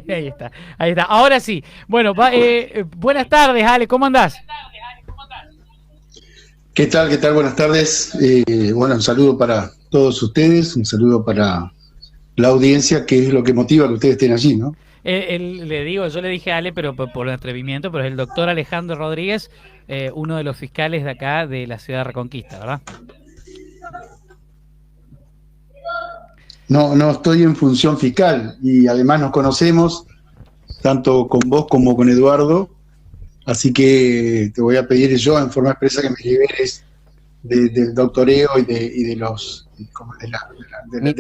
Ahí está, ahí está. Ahora sí. Bueno, buenas tardes, Ale, ¿cómo andás? ¿Qué tal? ¿Qué tal? Buenas tardes. Bueno, un saludo para todos ustedes, un saludo para la audiencia, que es lo que motiva que ustedes estén allí, ¿no? Le digo, yo le dije a Ale, pero por atrevimiento, pero es el doctor Alejandro Rodríguez, uno de los fiscales de acá de la ciudad de Reconquista, ¿verdad? No, no estoy en función fiscal y además nos conocemos tanto con vos como con Eduardo, así que te voy a pedir yo en forma expresa que me liberes del doctoreo y de los como de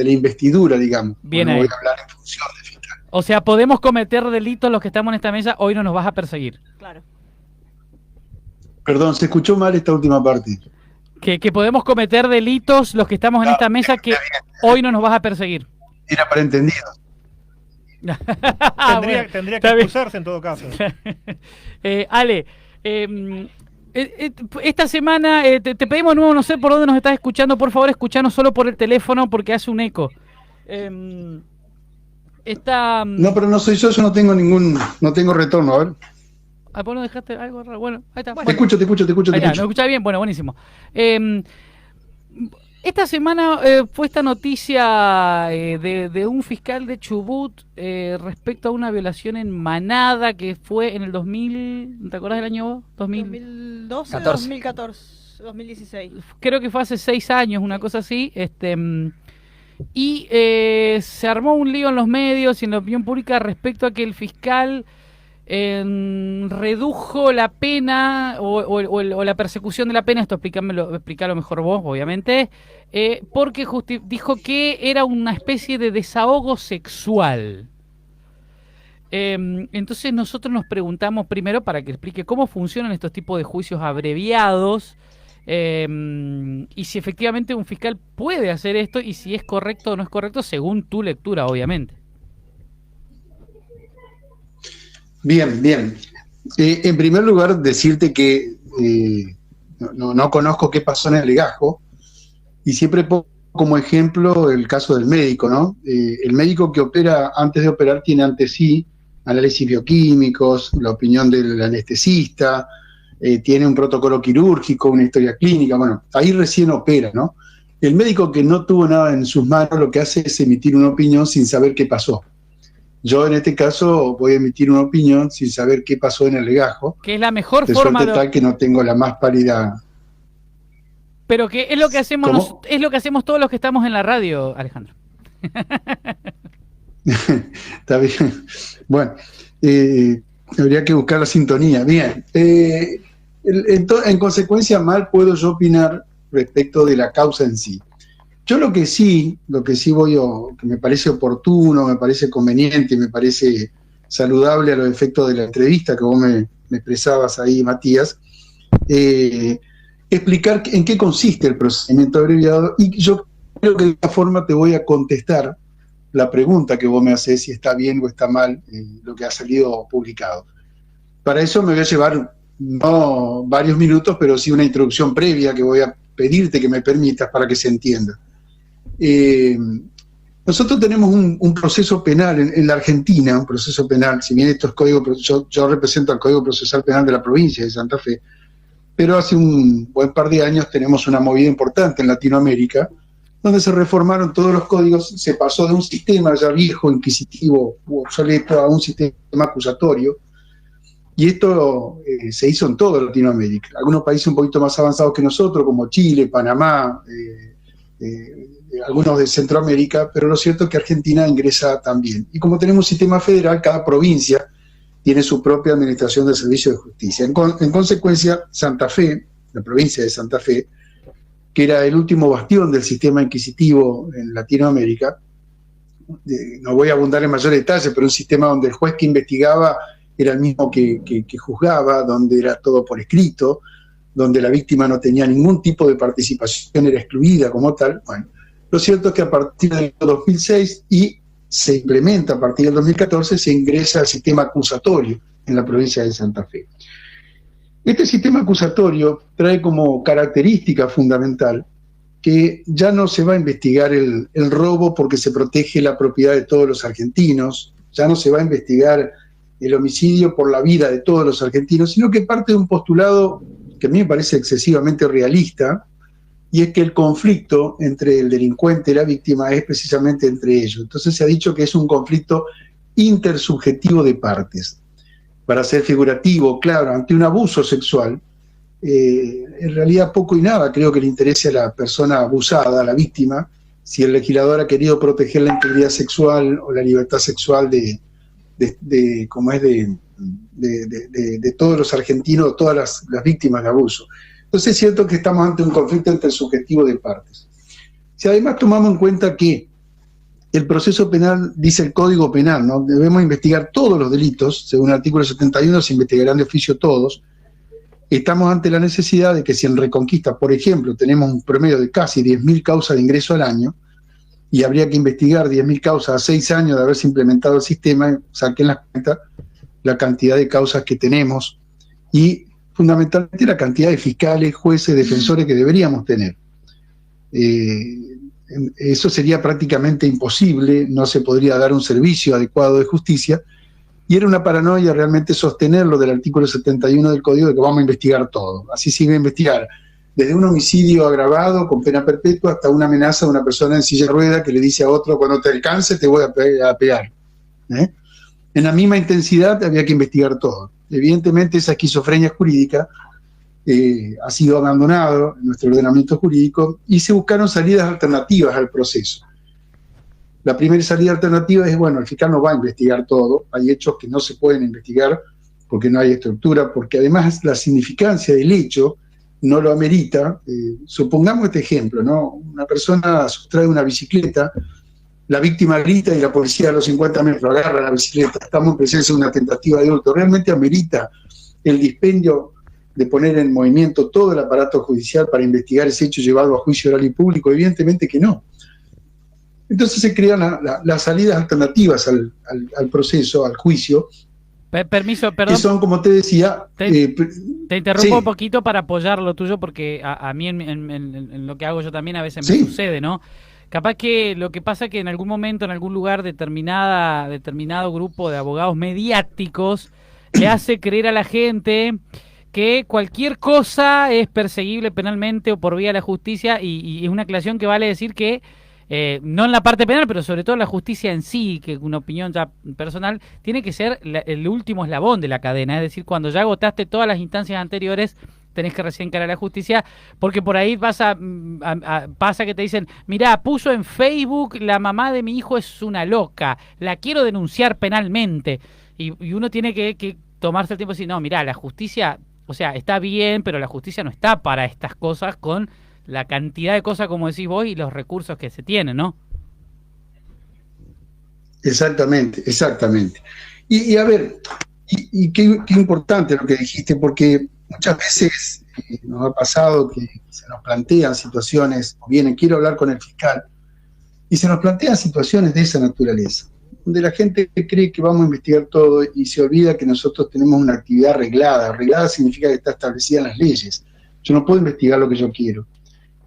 la investidura, digamos. Bien Bueno, voy ahí. a hablar en función de fiscal. O sea, podemos cometer delitos los que estamos en esta mesa, hoy no nos vas a perseguir. Claro. Perdón, se escuchó mal esta última parte. Que podemos cometer delitos los que estamos en esta mesa, que hoy no nos vas a perseguir. Era para entendido. Tendría que excusarse en todo caso. Ale, esta semana te pedimos de nuevo, no sé por dónde nos estás escuchando, por favor escuchanos solo por el teléfono porque hace un eco. No, pero no soy yo no tengo no tengo retorno, a ver. ¿Vos no dejaste algo raro? Bueno, ahí está. Te escucho. ¿Me escuchás bien? Bueno, buenísimo. Esta semana fue esta noticia de un fiscal de Chubut respecto a una violación en manada que fue en el 2000, ¿te acordás del año 2012, 14. 2014, 2016. Creo que fue hace 6 años, una cosa así. Y se armó un lío en los medios y en la opinión pública respecto a que el fiscal redujo la pena o la persecución de la pena, esto explícalo mejor vos, obviamente, porque dijo que era una especie de desahogo sexual. Entonces nosotros nos preguntamos primero, para que explique cómo funcionan estos tipos de juicios abreviados, y si efectivamente un fiscal puede hacer esto y si es correcto o no es correcto según tu lectura, obviamente. Bien, bien. En primer lugar, decirte que no conozco qué pasó en el legajo y siempre pongo como ejemplo el caso del médico, ¿no? El médico que opera, antes de operar, tiene ante sí análisis bioquímicos, la opinión del anestesista, tiene un protocolo quirúrgico, una historia clínica, bueno, ahí recién opera, ¿no? El médico que no tuvo nada en sus manos lo que hace es emitir una opinión sin saber qué pasó. Yo en este caso voy a emitir una opinión sin saber qué pasó en el legajo. Que es la mejor de forma suerte tal que no tengo la más pálida. Pero que es lo que hacemos es lo que hacemos todos los que estamos en la radio, Alejandro. Está bien. Bueno, habría que buscar la sintonía. Bien. En consecuencia, mal puedo yo opinar respecto de la causa en sí. Yo lo que sí que me parece oportuno, me parece conveniente, me parece saludable a los efectos de la entrevista que vos me expresabas ahí, Matías, explicar en qué consiste el procedimiento abreviado, y yo creo que de esta forma te voy a contestar la pregunta que vos me haces, si está bien o está mal lo que ha salido publicado. Para eso me voy a llevar no varios minutos, pero sí una introducción previa que voy a pedirte que me permitas para que se entienda. Nosotros tenemos un proceso penal en la Argentina, un proceso penal, si bien esto es yo represento al Código Procesal Penal de la provincia de Santa Fe, pero hace un buen par de años tenemos una movida importante en Latinoamérica, donde se reformaron todos los códigos, se pasó de un sistema ya viejo, inquisitivo, obsoleto, a un sistema acusatorio, y esto se hizo en toda Latinoamérica. Algunos países un poquito más avanzados que nosotros, como Chile, Panamá, algunos de Centroamérica, pero lo cierto es que Argentina ingresa también. Y como tenemos un sistema federal, cada provincia tiene su propia administración del servicio de justicia. En consecuencia, Santa Fe, la provincia de Santa Fe, que era el último bastión del sistema inquisitivo en Latinoamérica, no voy a abundar en mayor detalle, pero un sistema donde el juez que investigaba era el mismo que juzgaba, donde era todo por escrito, donde la víctima no tenía ningún tipo de participación, era excluida como tal. Bueno, lo cierto es que a partir del 2006 y se implementa a partir del 2014, se ingresa al sistema acusatorio en la provincia de Santa Fe. Este sistema acusatorio trae como característica fundamental que ya no se va a investigar el robo porque se protege la propiedad de todos los argentinos, ya no se va a investigar el homicidio por la vida de todos los argentinos, sino que parte de un postulado que a mí me parece excesivamente realista, y es que el conflicto entre el delincuente y la víctima es precisamente entre ellos. Entonces se ha dicho que es un conflicto intersubjetivo de partes. Para ser figurativo, claro, ante un abuso sexual, en realidad poco y nada creo que le interese a la persona abusada, a la víctima, si el legislador ha querido proteger la integridad sexual o la libertad sexual de todos los argentinos, todas las víctimas de abuso. Entonces es cierto que estamos ante un conflicto intersubjetivo de partes. Si además tomamos en cuenta que el proceso penal, dice el Código Penal, ¿no? Debemos investigar todos los delitos, según el artículo 71 se investigarán de oficio todos. Estamos ante la necesidad de que si en Reconquista, por ejemplo, tenemos un promedio de casi 10.000 causas de ingreso al año, y habría que investigar 10.000 causas a 6 años de haberse implementado el sistema, saquen la cuenta la cantidad de causas que tenemos y fundamentalmente la cantidad de fiscales, jueces, defensores que deberíamos tener. Eso sería prácticamente imposible, no se podría dar un servicio adecuado de justicia, y era una paranoia realmente sostenerlo del artículo 71 del Código de que vamos a investigar todo. Así se iba a investigar desde un homicidio agravado con pena perpetua hasta una amenaza de una persona en silla de ruedas que le dice a otro: cuando te alcance te voy a pegar. En la misma intensidad había que investigar todo. Evidentemente esa esquizofrenia jurídica ha sido abandonado en nuestro ordenamiento jurídico y se buscaron salidas alternativas al proceso. La primera salida alternativa es, bueno, el fiscal no va a investigar todo, hay hechos que no se pueden investigar porque no hay estructura, porque además la significancia del hecho no lo amerita. Supongamos este ejemplo, ¿no? Una persona sustrae una bicicleta, la víctima grita y la policía a los 50 metros agarra la bicicleta, estamos en presencia de una tentativa de hurto. ¿Realmente amerita el dispendio de poner en movimiento todo el aparato judicial para investigar ese hecho llevado a juicio oral y público? Evidentemente que no. Entonces se crean las salidas alternativas al proceso, al juicio. Permiso, perdón. Que son, como te decía... Te interrumpo sí. un poquito para apoyar lo tuyo, porque a mí en lo que hago yo también a veces me sucede, ¿no? Capaz que lo que pasa es que en algún momento, en algún lugar, determinado grupo de abogados mediáticos le hace creer a la gente que cualquier cosa es perseguible penalmente o por vía de la justicia, y es una aclaración que vale decir que no en la parte penal, pero sobre todo en la justicia en sí, que una opinión ya personal, tiene que ser el último eslabón de la cadena. Es decir, cuando ya agotaste todas las instancias anteriores, tenés que recién encarar a la justicia, porque por ahí pasa que te dicen: mirá, puso en Facebook, la mamá de mi hijo es una loca, la quiero denunciar penalmente. Y uno tiene que tomarse el tiempo y decir: no, mirá, la justicia, o sea, está bien, pero la justicia no está para estas cosas, con la cantidad de cosas, como decís vos, y los recursos que se tienen, ¿no? Exactamente. Y a ver, y qué importante lo que dijiste, porque muchas veces nos ha pasado que se nos plantean situaciones, o bien quiero hablar con el fiscal, y se nos plantean situaciones de esa naturaleza, donde la gente cree que vamos a investigar todo y se olvida que nosotros tenemos una actividad arreglada. Arreglada significa que está establecida en las leyes. Yo no puedo investigar lo que yo quiero.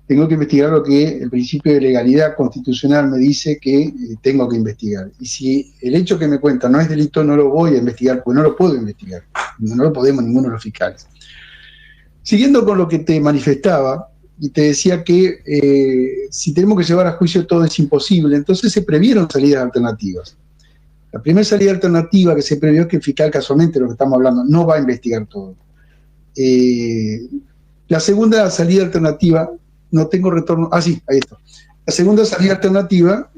Tengo que investigar lo que el principio de legalidad constitucional me dice que tengo que investigar. Y si el hecho que me cuenta no es delito, no lo voy a investigar, porque no lo puedo investigar. No lo podemos ninguno de los fiscales. Siguiendo con lo que te manifestaba, y te decía que si tenemos que llevar a juicio todo es imposible, entonces se previeron salidas alternativas. La primera salida alternativa que se previó es que el fiscal, casualmente, lo que estamos hablando, no va a investigar todo. La segunda salida alternativa... No tengo retorno. Sí, ahí está. La segunda salida alternativa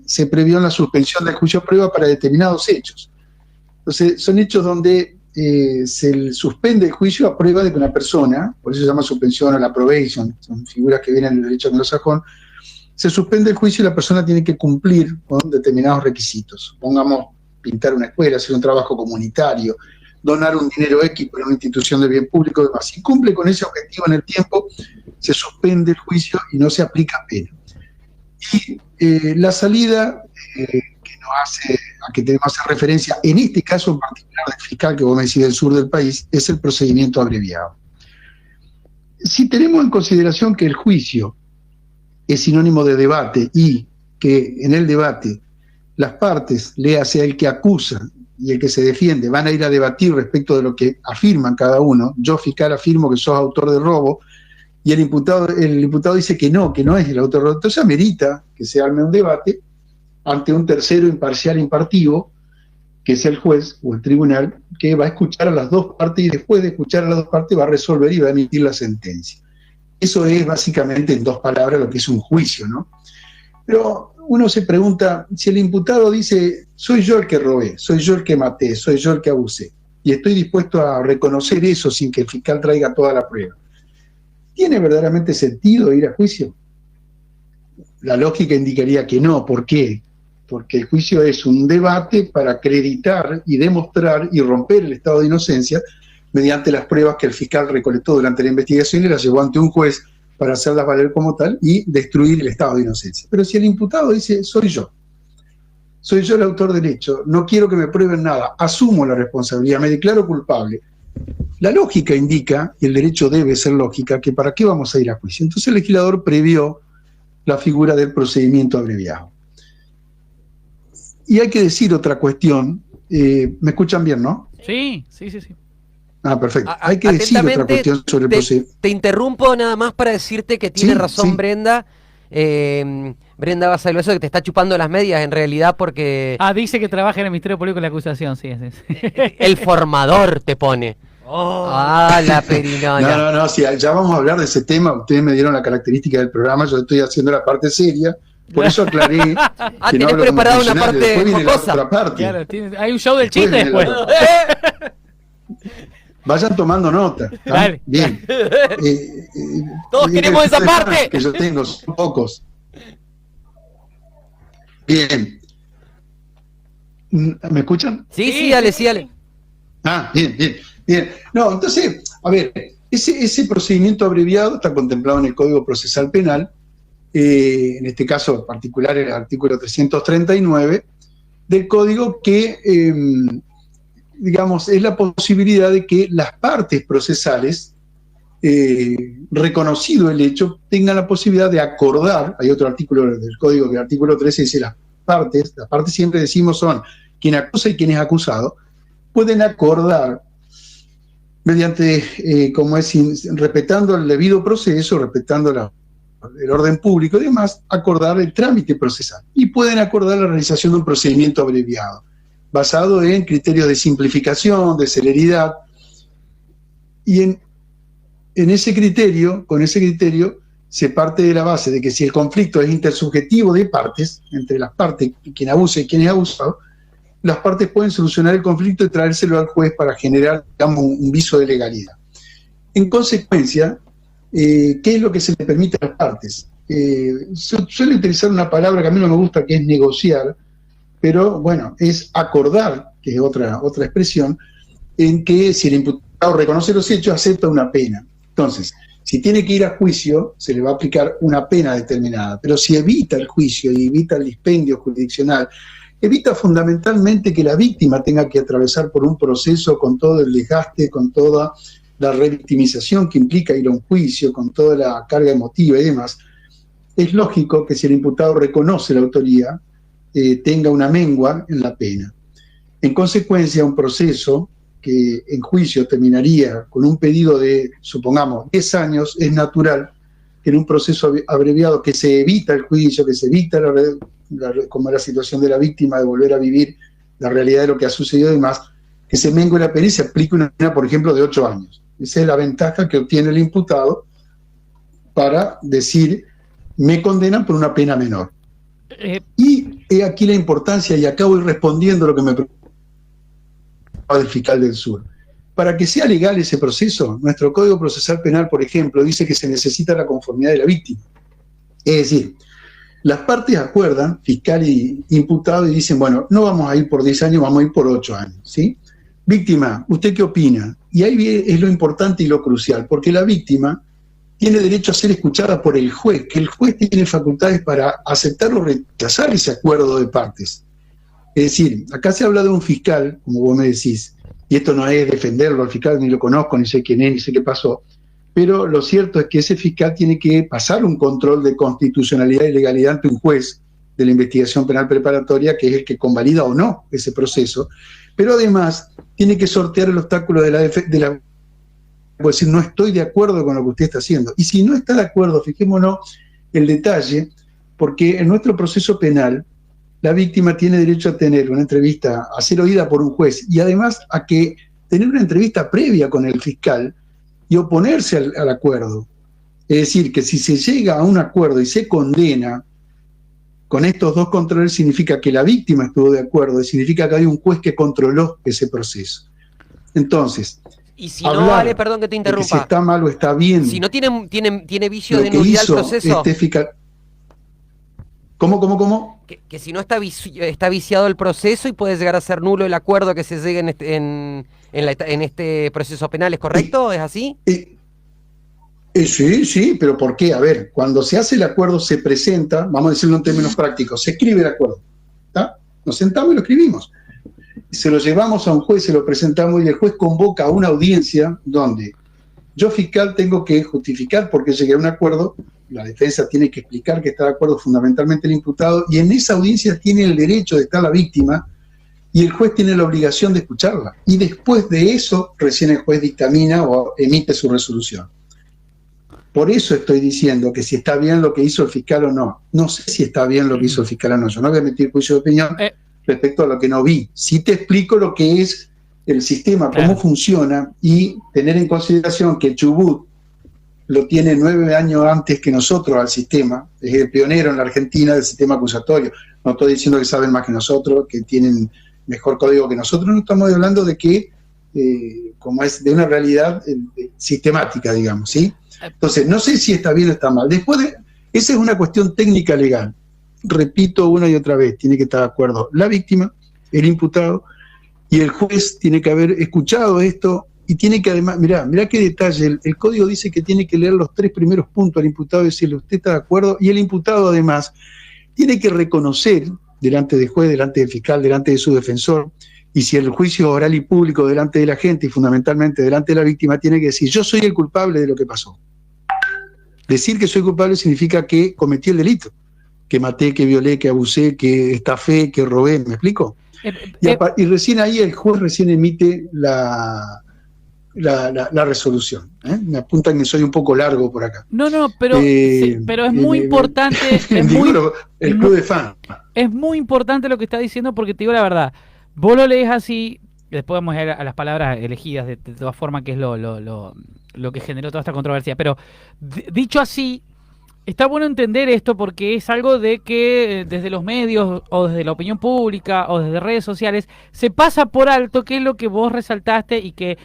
se previó en la suspensión del juicio a prueba para determinados hechos. Entonces, son hechos donde se suspende el juicio a prueba de que una persona, por eso se llama suspensión o la probation, son figuras que vienen del derecho anglosajón, se suspende el juicio y la persona tiene que cumplir con determinados requisitos. Supongamos pintar una escuela, hacer un trabajo comunitario, donar un dinero X para una institución de bien público y demás. Si cumple con ese objetivo en el tiempo, se suspende el juicio y no se aplica pena. Y la salida a que tenemos que hacer referencia, en este caso en particular del fiscal que vos me decís del sur del país, es el procedimiento abreviado. Si tenemos en consideración que el juicio es sinónimo de debate y que en el debate las partes, léase el que acusa y el que se defiende, van a ir a debatir respecto de lo que afirman cada uno. Yo, fiscal, afirmo que sos autor del robo, y el imputado dice que no es el autor del robo. Entonces amerita que se arme un debate ante un tercero imparcial impartido, que es el juez o el tribunal, que va a escuchar a las dos partes y después de escuchar a las dos partes va a resolver y va a emitir la sentencia. Eso es básicamente, en dos palabras, lo que es un juicio, ¿no? Pero uno se pregunta, si el imputado dice, soy yo el que robé, soy yo el que maté, soy yo el que abusé, y estoy dispuesto a reconocer eso sin que el fiscal traiga toda la prueba, ¿tiene verdaderamente sentido ir a juicio? La lógica indicaría que no. ¿Por qué? Porque el juicio es un debate para acreditar y demostrar y romper el estado de inocencia mediante las pruebas que el fiscal recolectó durante la investigación y las llevó ante un juez para hacerlas valer como tal y destruir el estado de inocencia. Pero si el imputado dice, soy yo el autor del hecho, no quiero que me prueben nada, asumo la responsabilidad, me declaro culpable, la lógica indica, y el derecho debe ser lógica, que para qué vamos a ir a juicio. Entonces el legislador previó la figura del procedimiento abreviado. Y hay que decir otra cuestión, ¿me escuchan bien, no? Sí. Ah, perfecto. Hay que decir otra cuestión sobre el procedimiento. Te interrumpo nada más para decirte que tiene razón sí. Brenda. Brenda Basalueso, que te está chupando las medias en realidad porque... Dice que trabaja en el Ministerio Público de la acusación, sí. El formador te pone. La perinola. No, sí, ya vamos a hablar de ese tema. Ustedes me dieron la característica del programa, yo estoy haciendo la parte seria, por eso aclaré. Que tenés no preparada una parte después viene la jocosa. otra parte. Claro, hay un show del chiste después. Vayan tomando nota. Dale. Bien. Todos queremos esa parte. Que yo tengo, son pocos. Bien. ¿Me escuchan? Sí, dale. Bien. No, entonces, a ver, ese procedimiento abreviado está contemplado en el Código Procesal Penal, en este caso en particular el artículo 339 del Código, que, digamos, es la posibilidad de que las partes procesales, reconocido el hecho, tengan la posibilidad de acordar. Hay otro artículo del Código, que el artículo 13 dice las partes siempre decimos son quien acusa y quien es acusado, pueden acordar mediante, respetando el debido proceso, respetando el orden público y demás, acordar el trámite procesal. Y pueden acordar la realización de un procedimiento abreviado, basado en criterios de simplificación, de celeridad. Y con ese criterio, se parte de la base de que si el conflicto es intersubjetivo de partes, entre las partes, quien abusa y quien es abusado, las partes pueden solucionar el conflicto y traérselo al juez para generar, digamos, un viso de legalidad. En consecuencia, ¿qué es lo que se le permite a las partes? Suele utilizar una palabra que a mí no me gusta, que es negociar, pero bueno, es acordar, que es otra expresión, en que si el imputado reconoce los hechos, acepta una pena. Entonces, si tiene que ir a juicio, se le va a aplicar una pena determinada, pero si evita el juicio y evita el dispendio jurisdiccional, evita fundamentalmente que la víctima tenga que atravesar por un proceso con todo el desgaste, con toda la revictimización que implica ir a un juicio, con toda la carga emotiva y demás. Es lógico que si el imputado reconoce la autoría, tenga una mengua en la pena. En consecuencia, un proceso que en juicio terminaría con un pedido de, supongamos, 10 años, es natural que en un proceso abreviado que se evita el juicio, que se evita como la situación de la víctima de volver a vivir la realidad de lo que ha sucedido y demás, que se mengue la pena y se aplique una pena, por ejemplo, de 8 años. Esa es la ventaja que obtiene el imputado para decir, me condenan por una pena menor. Y he aquí la importancia, y acá voy respondiendo lo que me preguntaba del fiscal del sur. Para que sea legal ese proceso, nuestro Código Procesal Penal, por ejemplo, dice que se necesita la conformidad de la víctima. Es decir, las partes acuerdan, fiscal y imputado, y dicen, bueno, no vamos a ir por 10 años, vamos a ir por 8 años, ¿sí? Víctima, ¿usted qué opina? Y ahí es lo importante y lo crucial, porque la víctima tiene derecho a ser escuchada por el juez, que el juez tiene facultades para aceptar o rechazar ese acuerdo de partes. Es decir, acá se habla de un fiscal, como vos me decís, y esto no es defenderlo al fiscal, ni lo conozco, ni sé quién es, ni sé qué pasó, pero lo cierto es que ese fiscal tiene que pasar un control de constitucionalidad y legalidad ante un juez de la investigación penal preparatoria, que es el que convalida o no ese proceso, pero además tiene que sortear el obstáculo de la pues decir, no estoy de acuerdo con lo que usted está haciendo. Y si no está de acuerdo, fijémonos el detalle, porque en nuestro proceso penal, la víctima tiene derecho a tener una entrevista, a ser oída por un juez, y además a que tener una entrevista previa con el fiscal y oponerse al acuerdo. Es decir, que si se llega a un acuerdo y se condena, con estos dos controles significa que la víctima estuvo de acuerdo, y significa que hay un juez que controló ese proceso. Entonces, y si no, vale, perdón que te interrumpa. Si está mal o está bien. Si no tiene vicio de nulidad el proceso. ¿Cómo? Que si no está viciado el proceso y puede llegar a ser nulo el acuerdo que se llegue en este proceso penal, ¿es correcto? ¿Es así? Sí, pero ¿por qué? A ver, cuando se hace el acuerdo se presenta, vamos a decirlo en términos prácticos, se escribe el acuerdo, ¿está? Nos sentamos y lo escribimos. Se lo llevamos a un juez, se lo presentamos y el juez convoca a una audiencia donde yo, fiscal, tengo que justificar por qué llegué a un acuerdo, la defensa tiene que explicar que está de acuerdo fundamentalmente el imputado, y en esa audiencia tiene el derecho de estar la víctima y el juez tiene la obligación de escucharla. Y después de eso, recién el juez dictamina o emite su resolución. Por eso estoy diciendo que si está bien lo que hizo el fiscal o no. No sé si está bien lo que hizo el fiscal o no. Yo no voy a emitir juicio de opinión respecto a lo que no vi. Sí te explico lo que es el sistema, cómo funciona, y tener en consideración que el Chubut lo tiene 9 años antes que nosotros al sistema, es el pionero en la Argentina del sistema acusatorio. No estoy diciendo que saben más que nosotros, que tienen mejor código que nosotros, no estamos hablando de que, como es de una realidad sistemática, digamos, ¿sí? Entonces, no sé si está bien o está mal. Esa es una cuestión técnica legal. Repito una y otra vez, tiene que estar de acuerdo la víctima, el imputado, y el juez tiene que haber escuchado esto, y tiene que además, mirá qué detalle, el código dice que tiene que leer los 3 primeros puntos al imputado y decirle, usted está de acuerdo, y el imputado además tiene que reconocer, delante del juez, delante del fiscal, delante de su defensor, y si el juicio oral y público delante de la gente, y fundamentalmente delante de la víctima, tiene que decir, yo soy el culpable de lo que pasó. Decir que soy culpable significa que cometí el delito, que maté, que violé, que abusé, que estafé, que robé, ¿me explico? Y recién ahí el juez emite la resolución. Me apuntan que soy un poco largo por acá. No, pero es muy importante. El club de fan. Es muy importante lo que está diciendo, porque te digo la verdad. Vos lo lees así, después vamos a ir a las palabras elegidas de todas formas, que es lo que generó toda esta controversia. Pero dicho así, está bueno entender esto, porque es algo de que desde los medios o desde la opinión pública o desde redes sociales se pasa por alto, que es lo que vos resaltaste y que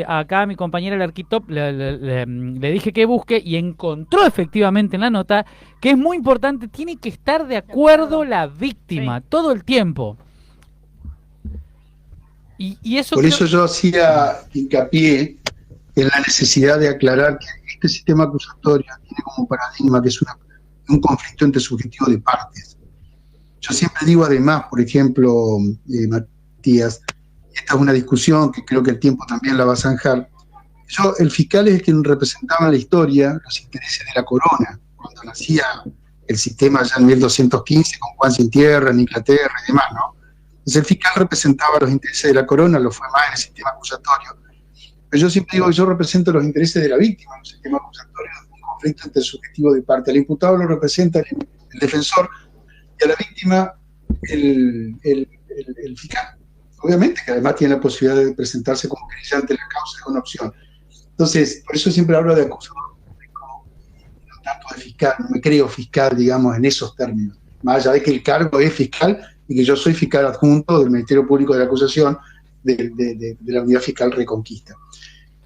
acá mi compañera el Arquitop le dije que busque y encontró efectivamente en la nota, que es muy importante, tiene que estar de acuerdo la víctima todo el tiempo. Y eso por eso yo hacía hincapié en la necesidad de aclarar que este sistema acusatorio tiene como paradigma que es un conflicto entre subjetivo de partes. Yo siempre digo además, por ejemplo, Matías, esta es una discusión que creo que el tiempo también la va a zanjar, el fiscal es quien representaba en la historia los intereses de la corona, cuando nacía el sistema ya en 1215 con Juan Sin Tierra en Inglaterra y demás, ¿no? Entonces el fiscal representaba los intereses de la corona, lo fue más en el sistema acusatorio. Pero yo siempre digo que yo represento los intereses de la víctima en el sistema acusatorio, un conflicto entre el subjetivo de parte. Al imputado lo representa el defensor y a la víctima el fiscal. Obviamente que además tiene la posibilidad de presentarse como querellante en la causa, es una opción. Entonces, por eso siempre hablo de acusador público, no tanto de fiscal, no me creo fiscal, digamos, en esos términos. Más allá de que el cargo es fiscal y que yo soy fiscal adjunto del Ministerio Público de la Acusación de la Unidad Fiscal Reconquista.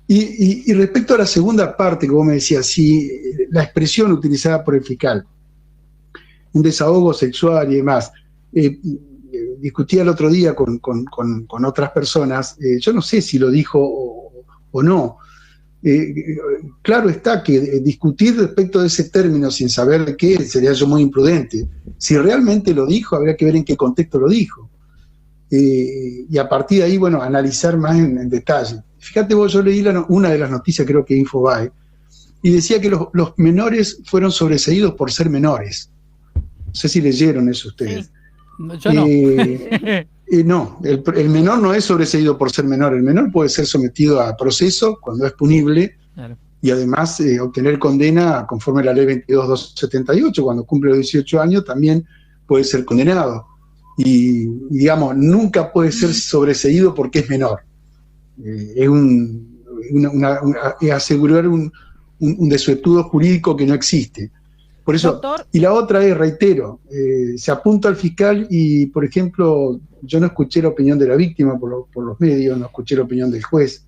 Y respecto a la segunda parte que vos me decías, sí, la expresión utilizada por el fiscal, un desahogo sexual y demás, discutía el otro día con otras personas, yo no sé si lo dijo o no. Claro está que discutir respecto de ese término sin saber de qué sería yo muy imprudente. Si realmente lo dijo, habría que ver en qué contexto lo dijo. Y a partir de ahí, bueno, analizar más en detalle. Fíjate vos, yo leí una de las noticias, creo que Infobae, y decía que los menores fueron sobreseídos por ser menores. O sé si leyeron eso ustedes. Yo no. No, el menor no es sobreseído por ser menor. El menor puede ser sometido a proceso cuando es punible, Claro. y además obtener condena conforme a la ley 22.278. Cuando cumple los 18 años también puede ser condenado. Y digamos, nunca puede ser sobreseído porque es menor. Es es asegurar un desuetudo jurídico que no existe. Por eso, Doctor. y la otra es, reitero, se apunta al fiscal y, por ejemplo, yo no escuché la opinión de la víctima por los medios, no escuché la opinión del juez.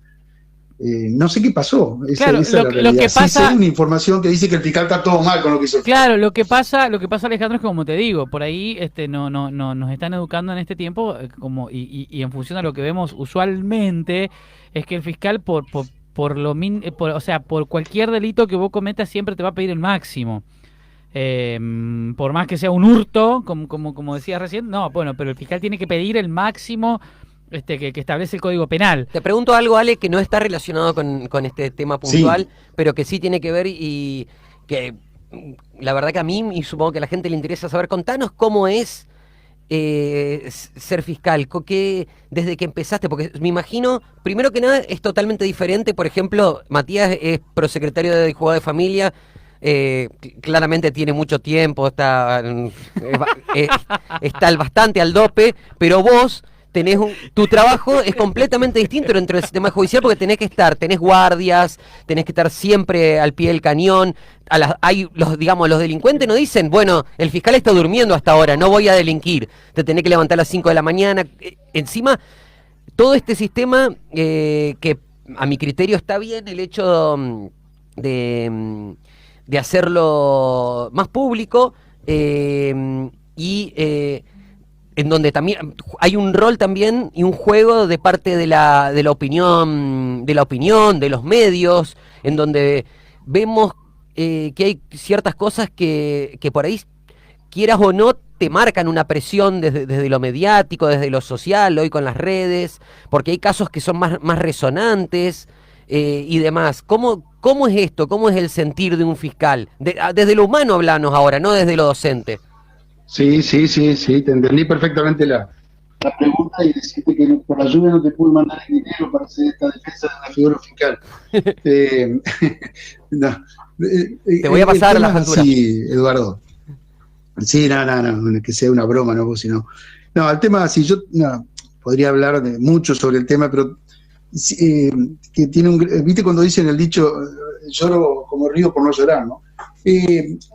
No sé qué pasó. Claro, esa es la realidad. lo que pasa, sí sé una información que dice que el fiscal está todo mal con lo que hizo el fiscal. claro, lo que pasa, Alejandro, es como te digo, por ahí no nos están educando en este tiempo, y en función a lo que vemos usualmente, es que el fiscal por cualquier delito que vos cometas siempre te va a pedir el máximo. Por más que sea un hurto, como decías recién, no, bueno, pero el fiscal tiene que pedir el máximo que establece el Código Penal. Te pregunto algo, Ale, que no está relacionado con este tema puntual, Sí. pero que sí tiene que ver y que la verdad que a mí y supongo que a la gente le interesa saber. Contanos cómo es ser fiscal, desde que empezaste, porque me imagino, primero que nada, es totalmente diferente. Por ejemplo, Matías es prosecretario de Juzgado de Familia, claramente tiene mucho tiempo, está bastante al dope, pero vos tu trabajo es completamente distinto dentro del sistema judicial porque tenés guardias, tenés que estar siempre al pie del cañón. Los delincuentes no dicen, bueno, el fiscal está durmiendo hasta ahora, no voy a delinquir, te tenés que levantar a las 5 de la mañana. Encima, todo este sistema, que a mi criterio está bien, el hecho de hacerlo más público, en donde también hay un rol también y un juego de parte de la opinión, de los medios, en donde vemos que hay ciertas cosas que por ahí, quieras o no, te marcan una presión desde lo mediático, desde lo social, hoy con las redes, porque hay casos que son más resonantes y demás. ¿Cómo es esto? ¿Cómo es el sentir de un fiscal? Desde lo humano hablanos ahora, no desde lo docente. Sí, te entendí perfectamente la pregunta y decirte que por la lluvia no te pude mandar el dinero para hacer esta defensa de la figura fiscal. Te voy a pasar la factura. Sí, Eduardo. Sí, no, que sea una broma, ¿no? Vos, sino, no, el tema, sí, yo podría hablar mucho sobre el tema, pero que tiene ¿viste cuando dicen el dicho, lloro como río por no llorar, ¿no?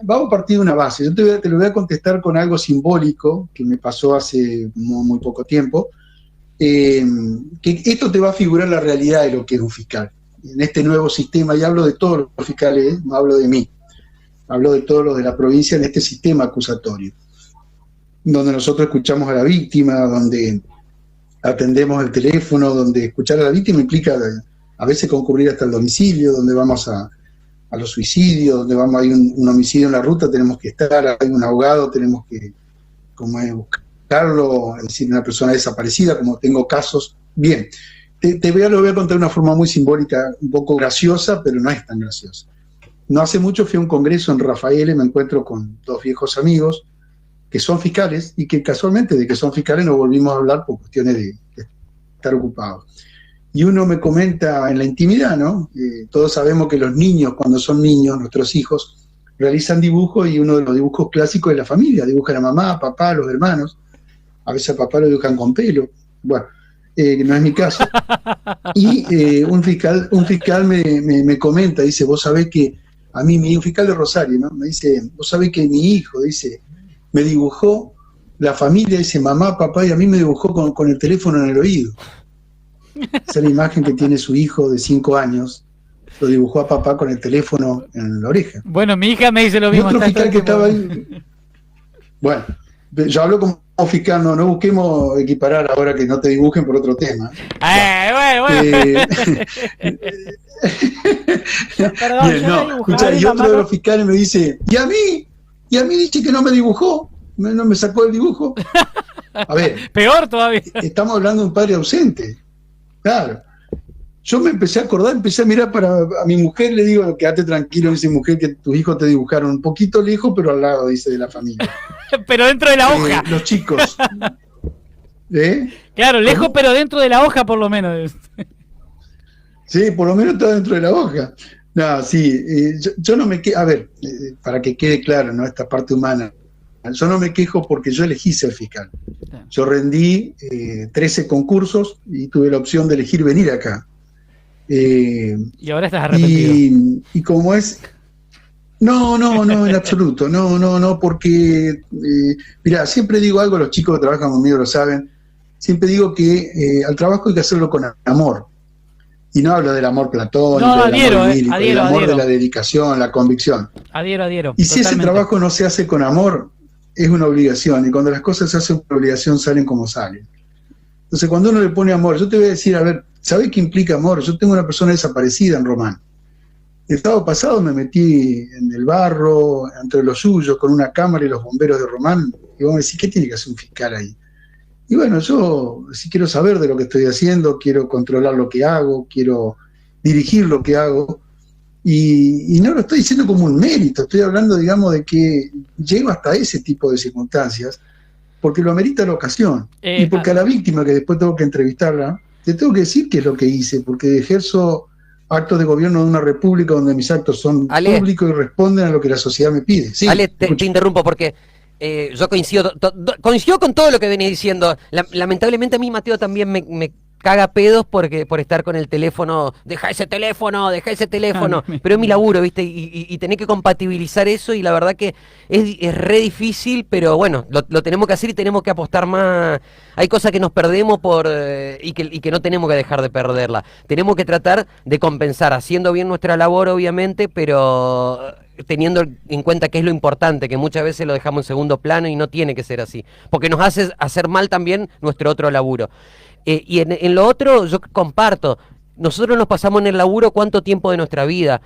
Vamos a partir de una base. Yo te lo voy a contestar con algo simbólico que me pasó hace muy poco tiempo, que esto te va a figurar la realidad de lo que es un fiscal en este nuevo sistema, y hablo de todos los fiscales, no hablo de mí, hablo de todos los de la provincia en este sistema acusatorio, donde nosotros escuchamos a la víctima, donde atendemos el teléfono, donde escuchar a la víctima implica a veces concurrir hasta el domicilio, donde vamos a los suicidios, donde hay un homicidio en la ruta, tenemos que estar, hay un ahogado, tenemos que buscarlo, es decir, una persona desaparecida, como tengo casos. Bien, lo voy a contar de una forma muy simbólica, un poco graciosa, pero no es tan graciosa. No hace mucho fui a un congreso en Rafael y me encuentro con dos viejos amigos que son fiscales y que casualmente de que son fiscales nos volvimos a hablar por cuestiones de estar ocupados. Y uno me comenta en la intimidad, ¿no? Todos sabemos que los niños, cuando son niños, nuestros hijos, realizan dibujos, y uno de los dibujos clásicos es la familia. Dibujan a mamá, papá, los hermanos. A veces a papá lo dibujan con pelo. Bueno, no es mi caso. Y un fiscal me comenta, dice, vos sabés que a mí, un fiscal de Rosario, ¿no? Me dice, vos sabés que mi hijo, dice, me dibujó la familia, dice, mamá, papá, y a mí me dibujó con el teléfono en el oído. Esa es la imagen que tiene su hijo de 5 años. Lo dibujó a papá con el teléfono en la oreja. Bueno, mi hija me dice lo Y mismo. otro fiscal que estaba ahí. Bueno, yo hablo como fiscal, no busquemos equiparar ahora que no te dibujen por otro tema. Bueno. Perdón, Bien, yo no, me dibujaba escuchá, mi y otro mamá de los fiscales me dice, ¿y a mí dice que no me dibujó? ¿No me sacó el dibujo? A ver, Peor todavía. estamos hablando de un padre ausente. Claro. yo me empecé a acordar, empecé a mirar a mi mujer, le digo, quédate tranquilo, dice mujer, que tus hijos te dibujaron un poquito lejos, pero al lado, dice, de la familia. Pero dentro de la hoja. Los chicos. Claro, lejos, pero dentro de la hoja por lo menos. Sí, por lo menos está dentro de la hoja. No, sí, yo no me quejo, a ver, para que quede claro, ¿no? Esta parte humana, yo no me quejo porque yo elegí ser fiscal. Yo rendí 13 concursos y tuve la opción de elegir venir acá. Y ahora estás arrepentido. Y como es... No, en absoluto, no, porque, mira, siempre digo algo, los chicos que trabajan conmigo lo saben, siempre digo que al trabajo hay que hacerlo con amor. Y no hablo del amor platónico, del amor lírico, del amor de la dedicación, la convicción. Adhiero. Y si ese trabajo no se hace con amor, es una obligación. Y cuando las cosas se hacen por obligación, salen como salen. Entonces, cuando uno le pone amor, yo te voy a decir, a ver, ¿sabés qué implica amor? Yo tengo una persona desaparecida en Román. El sábado pasado me metí en el barro, entre los suyos, con una cámara y los bomberos de Román. Y vos me decís, ¿qué tiene que hacer un fiscal ahí? Y bueno, yo sí quiero saber de lo que estoy haciendo, quiero controlar lo que hago, quiero dirigir lo que hago. Y no lo estoy diciendo como un mérito, estoy hablando, digamos, de que llego hasta ese tipo de circunstancias, porque lo amerita la ocasión. Y porque a la víctima, que después tengo que entrevistarla, te tengo que decir qué es lo que hice, porque ejerzo actos de gobierno de una república donde mis actos son públicos y responden a lo que la sociedad me pide. Sí, Ale, te interrumpo porque yo coincido con todo lo que venís diciendo. Lamentablemente a mí, Mateo, también me caga pedos por estar con el teléfono. Deja ese teléfono. Pero es mi laburo, ¿viste? Y tenés que compatibilizar eso, y la verdad que es re difícil, pero bueno, lo tenemos que hacer y tenemos que apostar más. Hay cosas que nos perdemos y que no tenemos que dejar de perderla. Tenemos que tratar de compensar, haciendo bien nuestra labor, obviamente, pero teniendo en cuenta que es lo importante, que muchas veces lo dejamos en segundo plano y no tiene que ser así, porque nos hace hacer mal también nuestro otro laburo. Y en lo otro yo comparto, nosotros nos pasamos en el laburo cuánto tiempo de nuestra vida.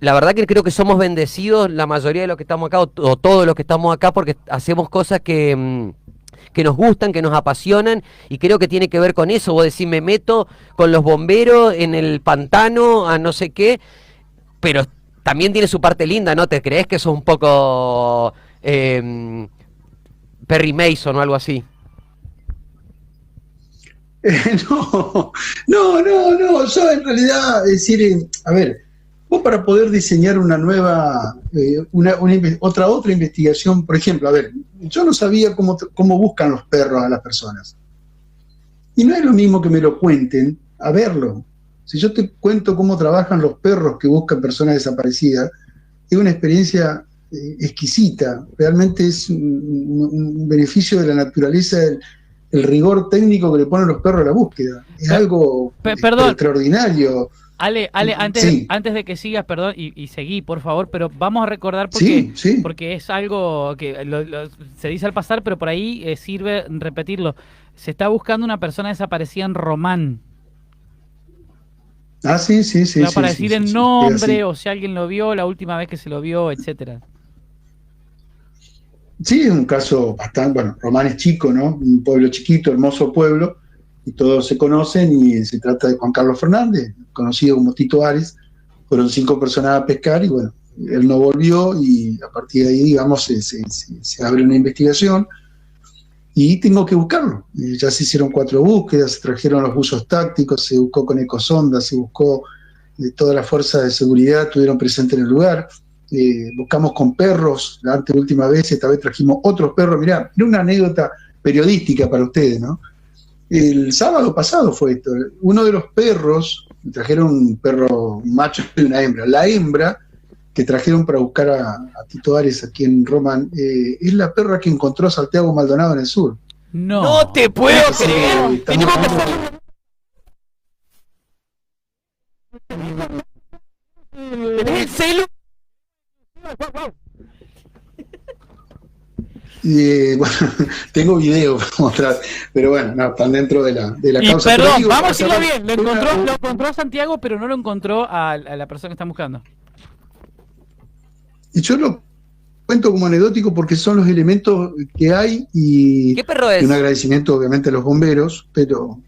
La verdad que creo que somos bendecidos la mayoría de los que estamos acá, o todos los que estamos acá, porque hacemos cosas que nos gustan, que nos apasionan, y creo que tiene que ver con eso. Vos decís, me meto con los bomberos en el pantano a no sé qué, pero también tiene su parte linda, ¿no? ¿Te crees que sos un poco Perry Mason o algo así? No, yo en realidad, es decir, a ver, vos para poder diseñar una nueva, otra investigación, por ejemplo, a ver, yo no sabía cómo buscan los perros a las personas. Y no es lo mismo que me lo cuenten a verlo. Si yo te cuento cómo trabajan los perros que buscan personas desaparecidas, es una experiencia exquisita, realmente es un beneficio de la naturaleza, el rigor técnico que le ponen los perros a la búsqueda. Es algo extraordinario. Ale, antes de que sigas, perdón, y seguí, por favor, pero vamos a recordar porque es algo que se dice al pasar, pero por ahí sirve repetirlo. Se está buscando una persona desaparecida en Román. Sí. Para decir el nombre, o si alguien lo vio, la última vez que se lo vio, etcétera. Sí, es un caso bastante, bueno, Román es chico, ¿no? Un pueblo chiquito, hermoso pueblo, y todos se conocen, y se trata de Juan Carlos Fernández, conocido como Tito Ares. Fueron 5 personas a pescar, y bueno, él no volvió, y a partir de ahí, digamos, se abre una investigación, y tengo que buscarlo. Ya se hicieron 4 búsquedas, se trajeron los buzos tácticos, se buscó con ecosondas, se buscó todas las fuerzas de seguridad, estuvieron presentes en el lugar. Buscamos con perros, la última vez, esta vez trajimos otros perros. Mirá, una anécdota periodística para ustedes, ¿no? El sábado pasado fue esto. Uno de los perros, trajeron un perro, un macho y una hembra. La hembra que trajeron para buscar a Tito Ares aquí en Román, es la perra que encontró a Santiago Maldonado en el sur. No te puedo creer. Tenemos que hacer el celu. Bueno, tengo video para mostrar, pero bueno, no, están dentro de la causa. Perdón, vamos a decirlo bien, lo encontró a Santiago, pero no lo encontró a la persona que están buscando. Y yo lo cuento como anecdótico porque son los elementos que hay, y ¿qué perro es? Un agradecimiento obviamente a los bomberos, pero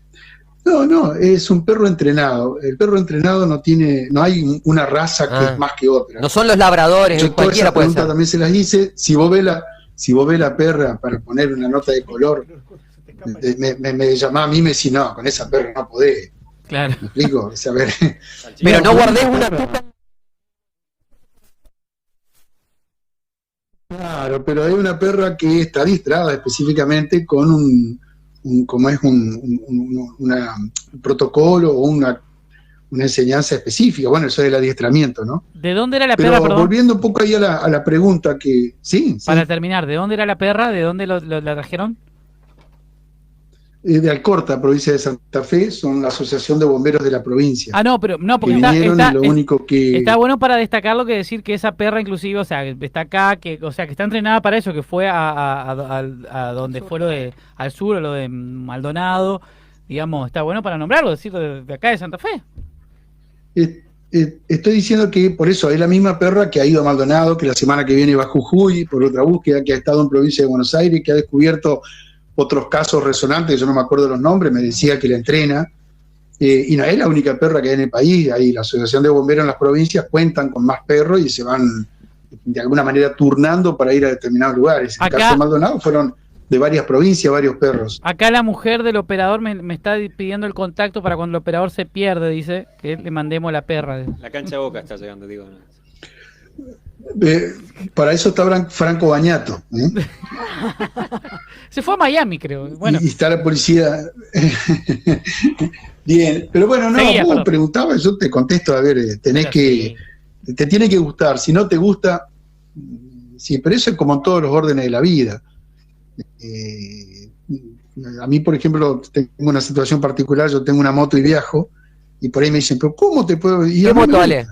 No, es un perro entrenado. El perro entrenado no hay una raza que es más que otra. No son los labradores, Yo toda cualquiera esa puede pregunta ser. también se las hice. Si vos ves la perra, para poner una nota de color, me llamaba a mí y me decía, no, con esa perra no podés. Claro. ¿Me explico? Es, a ver, Pero no guardés esa una perra- tupa. Claro, pero hay una perra que está adiestrada específicamente con un protocolo o una enseñanza específica. Bueno, eso es el adiestramiento, ¿no? ¿De dónde era la Pero perra, perdón? volviendo un poco ahí a la pregunta que... Sí, Para terminar, ¿de dónde era la perra? ¿De dónde la trajeron? de Alcorta, provincia de Santa Fe, son la Asociación de Bomberos de la provincia. Ah, no, pero no, que porque vinieron y lo único que... está bueno para destacarlo que decir que esa perra inclusive, o sea, está acá, o sea, que está entrenada para eso, que fue a donde fue al sur, o lo de Maldonado, digamos, está bueno para nombrarlo, decir de acá de Santa Fe. Estoy diciendo que por eso es la misma perra que ha ido a Maldonado, que la semana que viene va a Jujuy por otra búsqueda, que ha estado en provincia de Buenos Aires, que ha descubierto otros casos resonantes, yo no me acuerdo los nombres, me decía que la entrena, y no es la única perra que hay en el país. Ahí la Asociación de Bomberos en las provincias cuentan con más perros y se van de alguna manera turnando para ir a determinados lugares. En el Acá- caso de Maldonado fueron de varias provincias, varios perros. Acá la mujer del operador me está pidiendo el contacto para cuando el operador se pierde, dice, que le mandemos la perra. La cancha de Boca está llegando, digo. ¿No? Para eso está Franco Bañato, ¿eh? Se fue a Miami, creo. Bueno, Y está la policía. Bien, pero bueno, no, Seguía, vos perdón. preguntabas, yo te contesto, a ver, pero sí. te tiene que gustar, si no te gusta, sí, pero eso es como en todos los órdenes de la vida. A mí, por ejemplo, tengo una situación particular, yo tengo una moto y viajo, y por ahí me dicen, pero ¿cómo te puedo...? Y ¿Qué a mí me moto, gusta. Ale?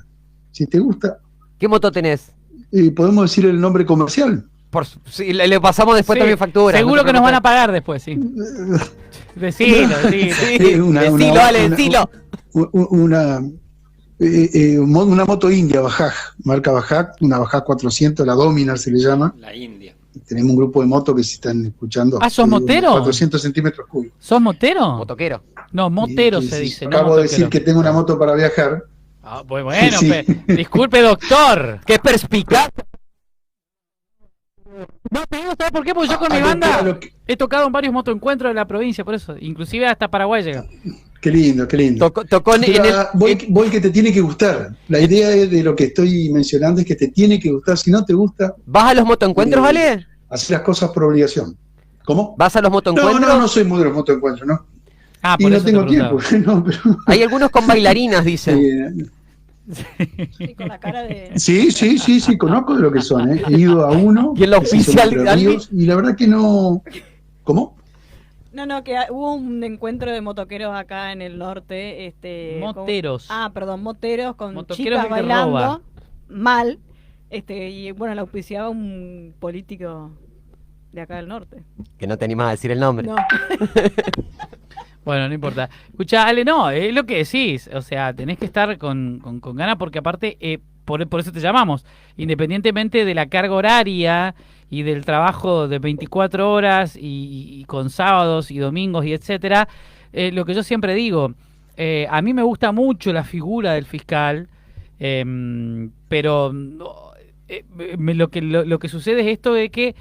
Si te gusta, ¿Qué moto tenés? podemos decir el nombre comercial. Sí, le pasamos después Sí, también factura. seguro no te que nos van a preocupes. pagar después, sí. Decilo, decilo. Sí, decilo, Ale, decilo. Una moto india, Bajaj, marca Bajaj, una Bajaj 400, la Dominar se le llama. La India. Tenemos un grupo de motos que se están escuchando. Ah, ¿sos motero? 400 centímetros cúbicos. ¿Sos motero? Motoquero. No, motero Y se dice. Acabo no de decir motoquero. que tengo una moto para viajar. Ah, bueno, Sí. disculpe, doctor. ¡Qué perspicaz! No te digo, ¿sabes por qué? Porque yo con mi A lo banda que- he tocado en varios motoencuentros de la provincia, por eso. Inclusive hasta Paraguay llega. Qué lindo, qué lindo. Tocó en Pero, el... voy que te tiene que gustar. La idea de lo que estoy mencionando es que te tiene que gustar. Si no te gusta, ¿Vas a los motoencuentros, Ale? hacer las cosas por obligación. ¿Cómo? ¿Vas a los motoencuentros? No soy muy de los motoencuentros, ¿no? Ah, Y por no eso te tengo preguntaba. tiempo. No, pero, Hay algunos con bailarinas, dicen. Sí, con la cara de... sí, conozco de lo que son. He ido a uno. Y en la que se hizo oficial Entre de alguien- Ríos, y la verdad que no. ¿Cómo? No, que hubo un encuentro de motoqueros acá en el norte. Moteros. Perdón, moteros con Motoqueros chicas que bailando roba. mal. Y bueno, la auspiciaba un político de acá del norte. Que no te animas a decir el nombre. No. Bueno, no importa. Escucha, Ale, no, es lo que decís. O sea, tenés que estar con ganas porque aparte, por eso te llamamos. Independientemente de la carga horaria y del trabajo de 24 horas y con sábados y domingos y etcétera, lo que yo siempre digo, a mí me gusta mucho la figura del fiscal, pero lo que sucede es esto de que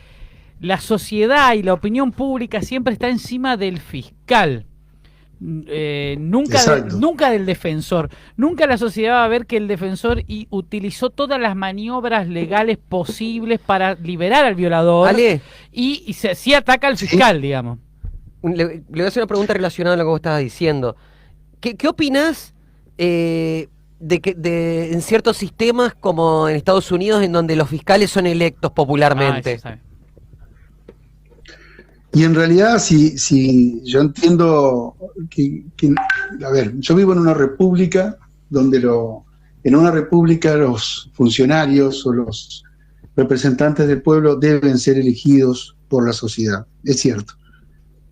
la sociedad y la opinión pública siempre está encima del fiscal. Exacto. Nunca del defensor. Nunca la sociedad va a ver que el defensor utilizó todas las maniobras legales posibles para liberar al violador Ale, y sí ataca al fiscal, digamos. le voy a hacer una pregunta relacionada a lo que vos estabas diciendo. ¿Qué opinás de que en ciertos sistemas como en Estados Unidos en donde los fiscales son electos popularmente? Eso sabe. Y en realidad, si yo entiendo a ver, yo vivo en una república donde en una república los funcionarios o los representantes del pueblo deben ser elegidos por la sociedad, es cierto.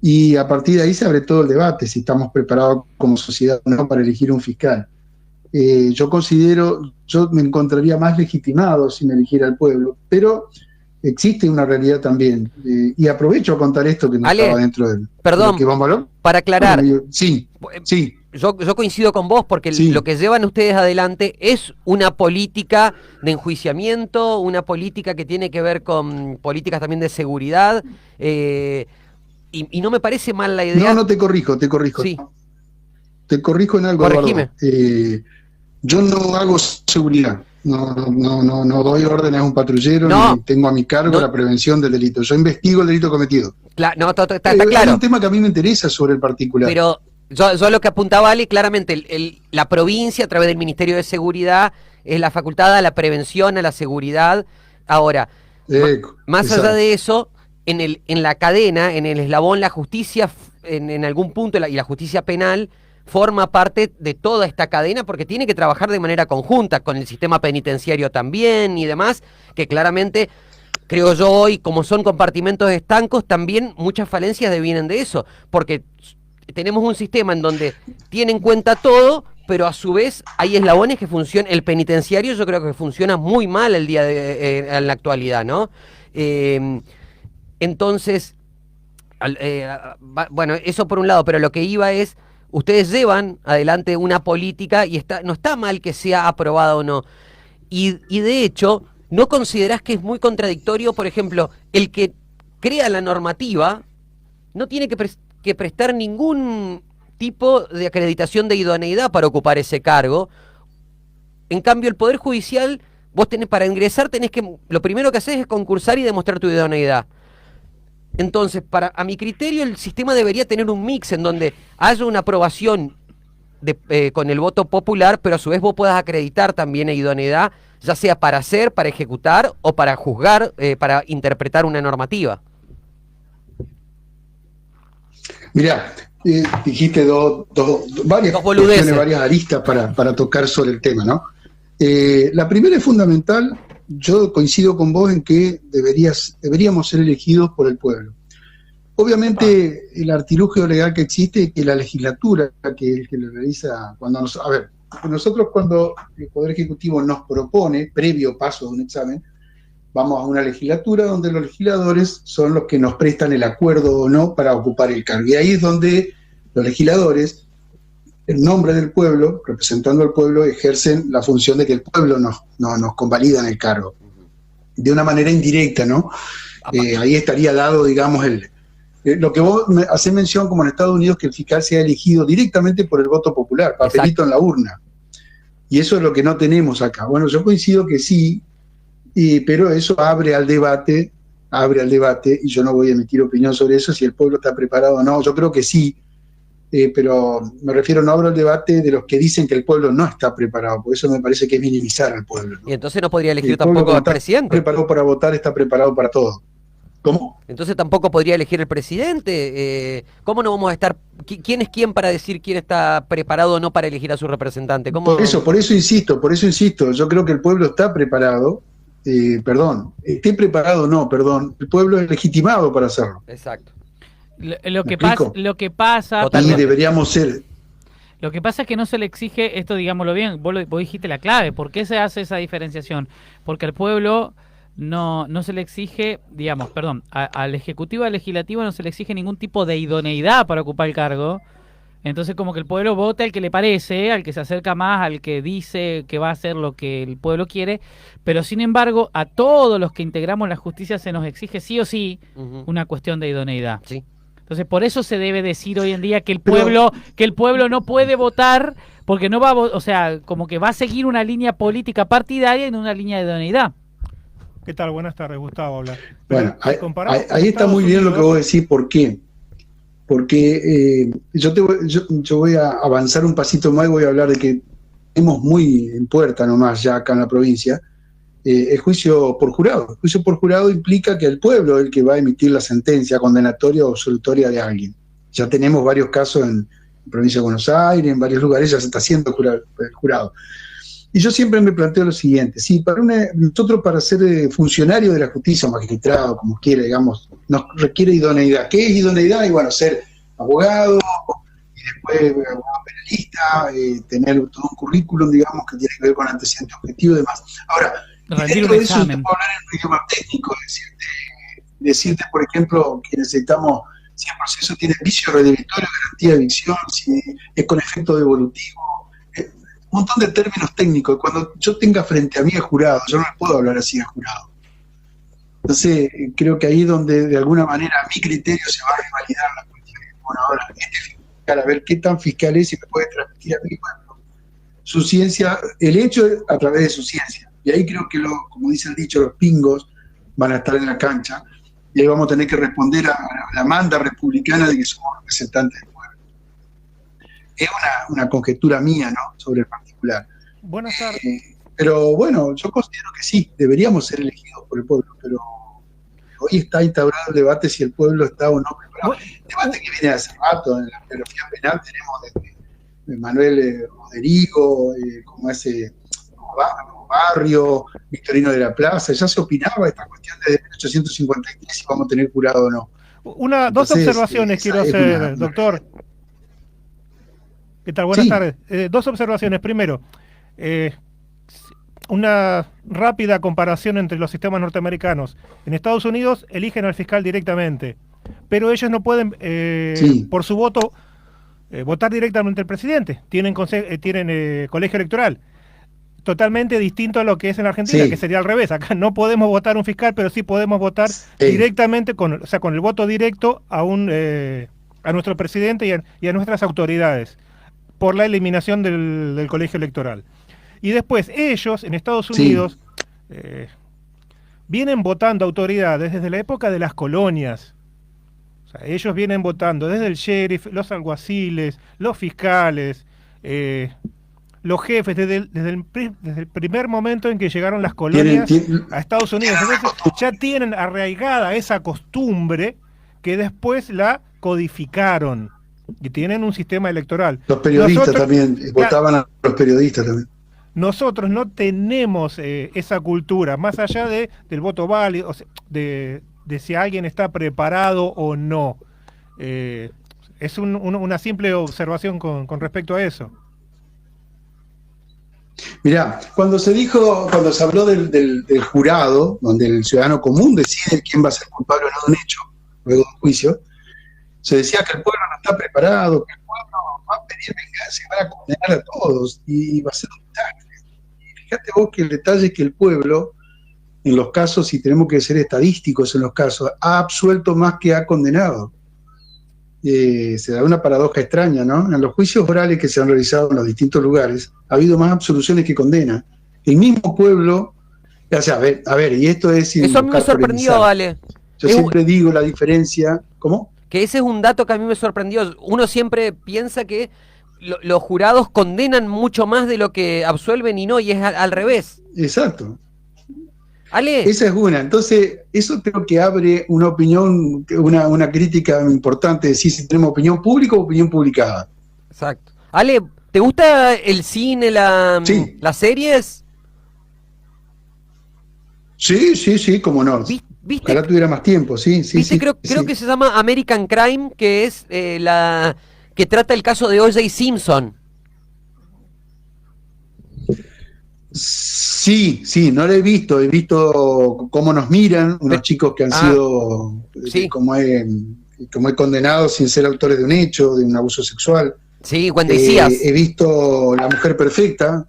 Y a partir de ahí se abre todo el debate, si estamos preparados como sociedad o no para elegir un fiscal. Yo me encontraría más legitimado si me eligiera el pueblo, pero existe una realidad también. Y aprovecho a contar esto que no Ale, estaba dentro de perdón, lo que vamos a hablar. para aclarar. Bueno, sí. Yo coincido con vos porque Sí. lo que llevan ustedes adelante es una política de enjuiciamiento, una política que tiene que ver con políticas también de seguridad, y no me parece mal la idea. No te corrijo. Sí. Te corrijo en algo, Corregime. Eduardo. Yo no hago seguridad. No doy órdenes a un patrullero, No. ni tengo a mi cargo la prevención del delito. Yo investigo el delito cometido. No, está Hay claro. un tema que a mí me interesa sobre el particular. Pero yo lo que apuntaba, Ale, claramente, la provincia, a través del Ministerio de Seguridad, es la facultad a la prevención, a la seguridad. Ahora, más allá Exacto. de eso, en la cadena, en el eslabón, la justicia, en algún punto, y la justicia penal, forma parte de toda esta cadena porque tiene que trabajar de manera conjunta con el sistema penitenciario también y demás, que claramente, creo yo hoy, como son compartimentos estancos, también muchas falencias devienen de eso, porque tenemos un sistema en donde tiene en cuenta todo, pero a su vez hay eslabones que funcionan. El penitenciario yo creo que funciona muy mal el día en la actualidad, ¿no? Entonces, bueno, eso por un lado, pero lo que iba es, ustedes llevan adelante una política y no está mal que sea aprobada o no. Y de hecho, ¿no considerás que es muy contradictorio, por ejemplo, el que crea la normativa no tiene que prestar ningún tipo de acreditación de idoneidad para ocupar ese cargo? En cambio, el Poder Judicial, vos para ingresar lo primero que haces es concursar y demostrar tu idoneidad. Entonces, a mi criterio, el sistema debería tener un mix en donde haya una aprobación con el voto popular, pero a su vez vos puedas acreditar también la idoneidad, ya sea para hacer, para ejecutar o para juzgar, para interpretar una normativa. Mirá, dijiste varias boludeces. cuestiones, varias aristas para tocar sobre el tema, ¿no? La primera es fundamental. Yo coincido con vos en que deberíamos ser elegidos por el pueblo. Obviamente, el artilugio legal que existe es que la legislatura, que es el que lo realiza, nosotros cuando el Poder Ejecutivo nos propone, previo paso de un examen, vamos a una legislatura donde los legisladores son los que nos prestan el acuerdo o no para ocupar el cargo. Y ahí es donde los legisladores, en nombre del pueblo, representando al pueblo, ejercen la función de que el pueblo nos convalida en el cargo. De una manera indirecta, ¿no? Ahí estaría dado, digamos, lo que vos hacés mención, como en Estados Unidos, que el fiscal sea elegido directamente por el voto popular, papelito en la urna. Y eso es lo que no tenemos acá. Bueno, yo coincido que sí, pero eso abre al debate, y yo no voy a emitir opinión sobre eso, si el pueblo está preparado o no. Yo creo que sí, pero me refiero, no abro el debate de los que dicen que el pueblo no está preparado, porque eso me parece que es minimizar al pueblo, ¿no? Y entonces no podría elegir El pueblo, tampoco como al está presidente. preparado para votar, está preparado para todo. ¿Cómo? Entonces tampoco podría elegir el presidente. ¿Cómo no vamos a estar? ¿Quién es quién para decir quién está preparado o no para elegir a su representante? ¿Cómo? Por eso insisto. Yo creo que el pueblo está preparado. Esté preparado o no, el pueblo es legitimado para hacerlo. Exacto. Lo que pasa Y deberíamos ser. Lo que pasa es que no se le exige, esto digámoslo bien, vos dijiste la clave, ¿por qué se hace esa diferenciación? Porque al pueblo no se le exige, al Ejecutivo, al Legislativo no se le exige ningún tipo de idoneidad para ocupar el cargo. Entonces como que el pueblo vota al que le parece, al que se acerca más, al que dice que va a hacer lo que el pueblo quiere, pero sin embargo a todos los que integramos la justicia se nos exige sí o sí una cuestión de idoneidad. Sí. Entonces por eso se debe decir hoy en día que el pueblo no puede votar porque no va como que va a seguir una línea política partidaria en una línea de idoneidad. ¿Qué tal? Buenas tardes, Gustavo. Habla. Bueno, ahí está muy bien lo que vos decís. ¿Por qué? Porque yo voy a avanzar un pasito más y voy a hablar de que tenemos muy en puerta nomás ya acá en la provincia el juicio por jurado. El juicio por jurado implica que el pueblo es el que va a emitir la sentencia condenatoria o absolutoria de alguien. Ya tenemos varios casos en la provincia de Buenos Aires, en varios lugares ya se está haciendo el jurado. Y yo siempre me planteo lo siguiente: si nosotros para ser funcionario de la justicia, magistrado, como quiera, digamos, nos requiere idoneidad. ¿Qué es idoneidad? Y bueno, ser abogado, y después penalista, tener todo un currículum, digamos, que tiene que ver con antecedentes objetivos y demás. Ahora, rendir un Dentro de eso, te examen. puedo hablar en un idioma técnico, decirte, por ejemplo, que necesitamos, si el proceso tiene vicio redimitorio, garantía de evicción, si es con efecto devolutivo, un montón de términos técnicos. Cuando yo tenga frente a mí al jurado, yo no le puedo hablar así al jurado. Entonces, creo que ahí es donde, de alguna manera, a mi criterio se va a revalidar la cuestión. Bueno, ahora, fiscal, a ver qué tan fiscal es y me puede transmitir a mí, bueno, su ciencia, el hecho a través de su ciencia. Y ahí creo que, como dice el dicho, los pingos van a estar en la cancha, y ahí vamos a tener que responder a la manda republicana de que somos representantes del pueblo. Es una conjetura mía, ¿no?, sobre el particular. Buenas tardes. Pero bueno, yo considero que sí, deberíamos ser elegidos por el pueblo, pero hoy está instaurado el debate si el pueblo está o no preparado. El debate que viene hace rato, en la bibliografía penal tenemos desde Manuel Roderigo, como ese Barrio, Victorino de la Plaza, ya se opinaba esta cuestión desde 1853 si vamos a tener jurado o no. Dos observaciones quiero hacer, doctor. ¿Qué tal? Buenas tardes. Dos observaciones. Primero, una rápida comparación entre los sistemas norteamericanos. En Estados Unidos eligen al fiscal directamente, pero ellos no pueden, por su voto, votar directamente al presidente. Tienen colegio electoral. Totalmente distinto a lo que es en Argentina, que sería al revés. Acá no podemos votar un fiscal, pero sí podemos votar directamente, con el voto directo a nuestro presidente y a nuestras autoridades, por la eliminación del colegio electoral. Y después ellos, en Estados Unidos, vienen votando autoridades desde la época de las colonias. O sea, ellos vienen votando desde el sheriff, los alguaciles, los fiscales, los jefes, desde el primer momento en que llegaron las colonias a Estados Unidos. Entonces ya tienen arraigada esa costumbre que después la codificaron y tienen un sistema electoral. Los periodistas también, votaban a los periodistas también. Nosotros no tenemos esa cultura, más allá del voto válido, o sea, de si alguien está preparado o no. Es una simple observación con respecto a eso. Mirá, cuando se habló del jurado, donde el ciudadano común decide quién va a ser culpable o no de un hecho, luego de un juicio, se decía que el pueblo no está preparado, que el pueblo va a pedir venganza, se van a condenar a todos y va a ser un desastre. Y fíjate vos que el detalle es que el pueblo, en los casos, si tenemos que ser estadísticos en los casos, ha absuelto más que ha condenado. Se da una paradoja extraña, ¿no? En los juicios orales que se han realizado en los distintos lugares, ha habido más absoluciones que condenas. El mismo pueblo, o sea, a ver, y esto es... Eso a mí me sorprendió, Ale. Yo siempre digo la diferencia... ¿Cómo? Que ese es un dato que a mí me sorprendió. Uno siempre piensa que los jurados condenan mucho más de lo que absuelven y no, y es al revés. Exacto. Ale. Esa es una. Entonces, eso creo que abre una opinión, una crítica importante, decir si tenemos opinión pública o opinión publicada. Exacto. Ale, ¿te gusta el cine, las series? Sí, cómo no. ¿Viste? Ojalá tuviera más tiempo, sí. Creo que se llama American Crime, que es que trata el caso de O.J. Simpson. Sí, no lo he visto cómo nos miran unos chicos que han sido como he condenado sin ser autores de un hecho, de un abuso sexual. Sí, cuando decías. He visto La Mujer Perfecta,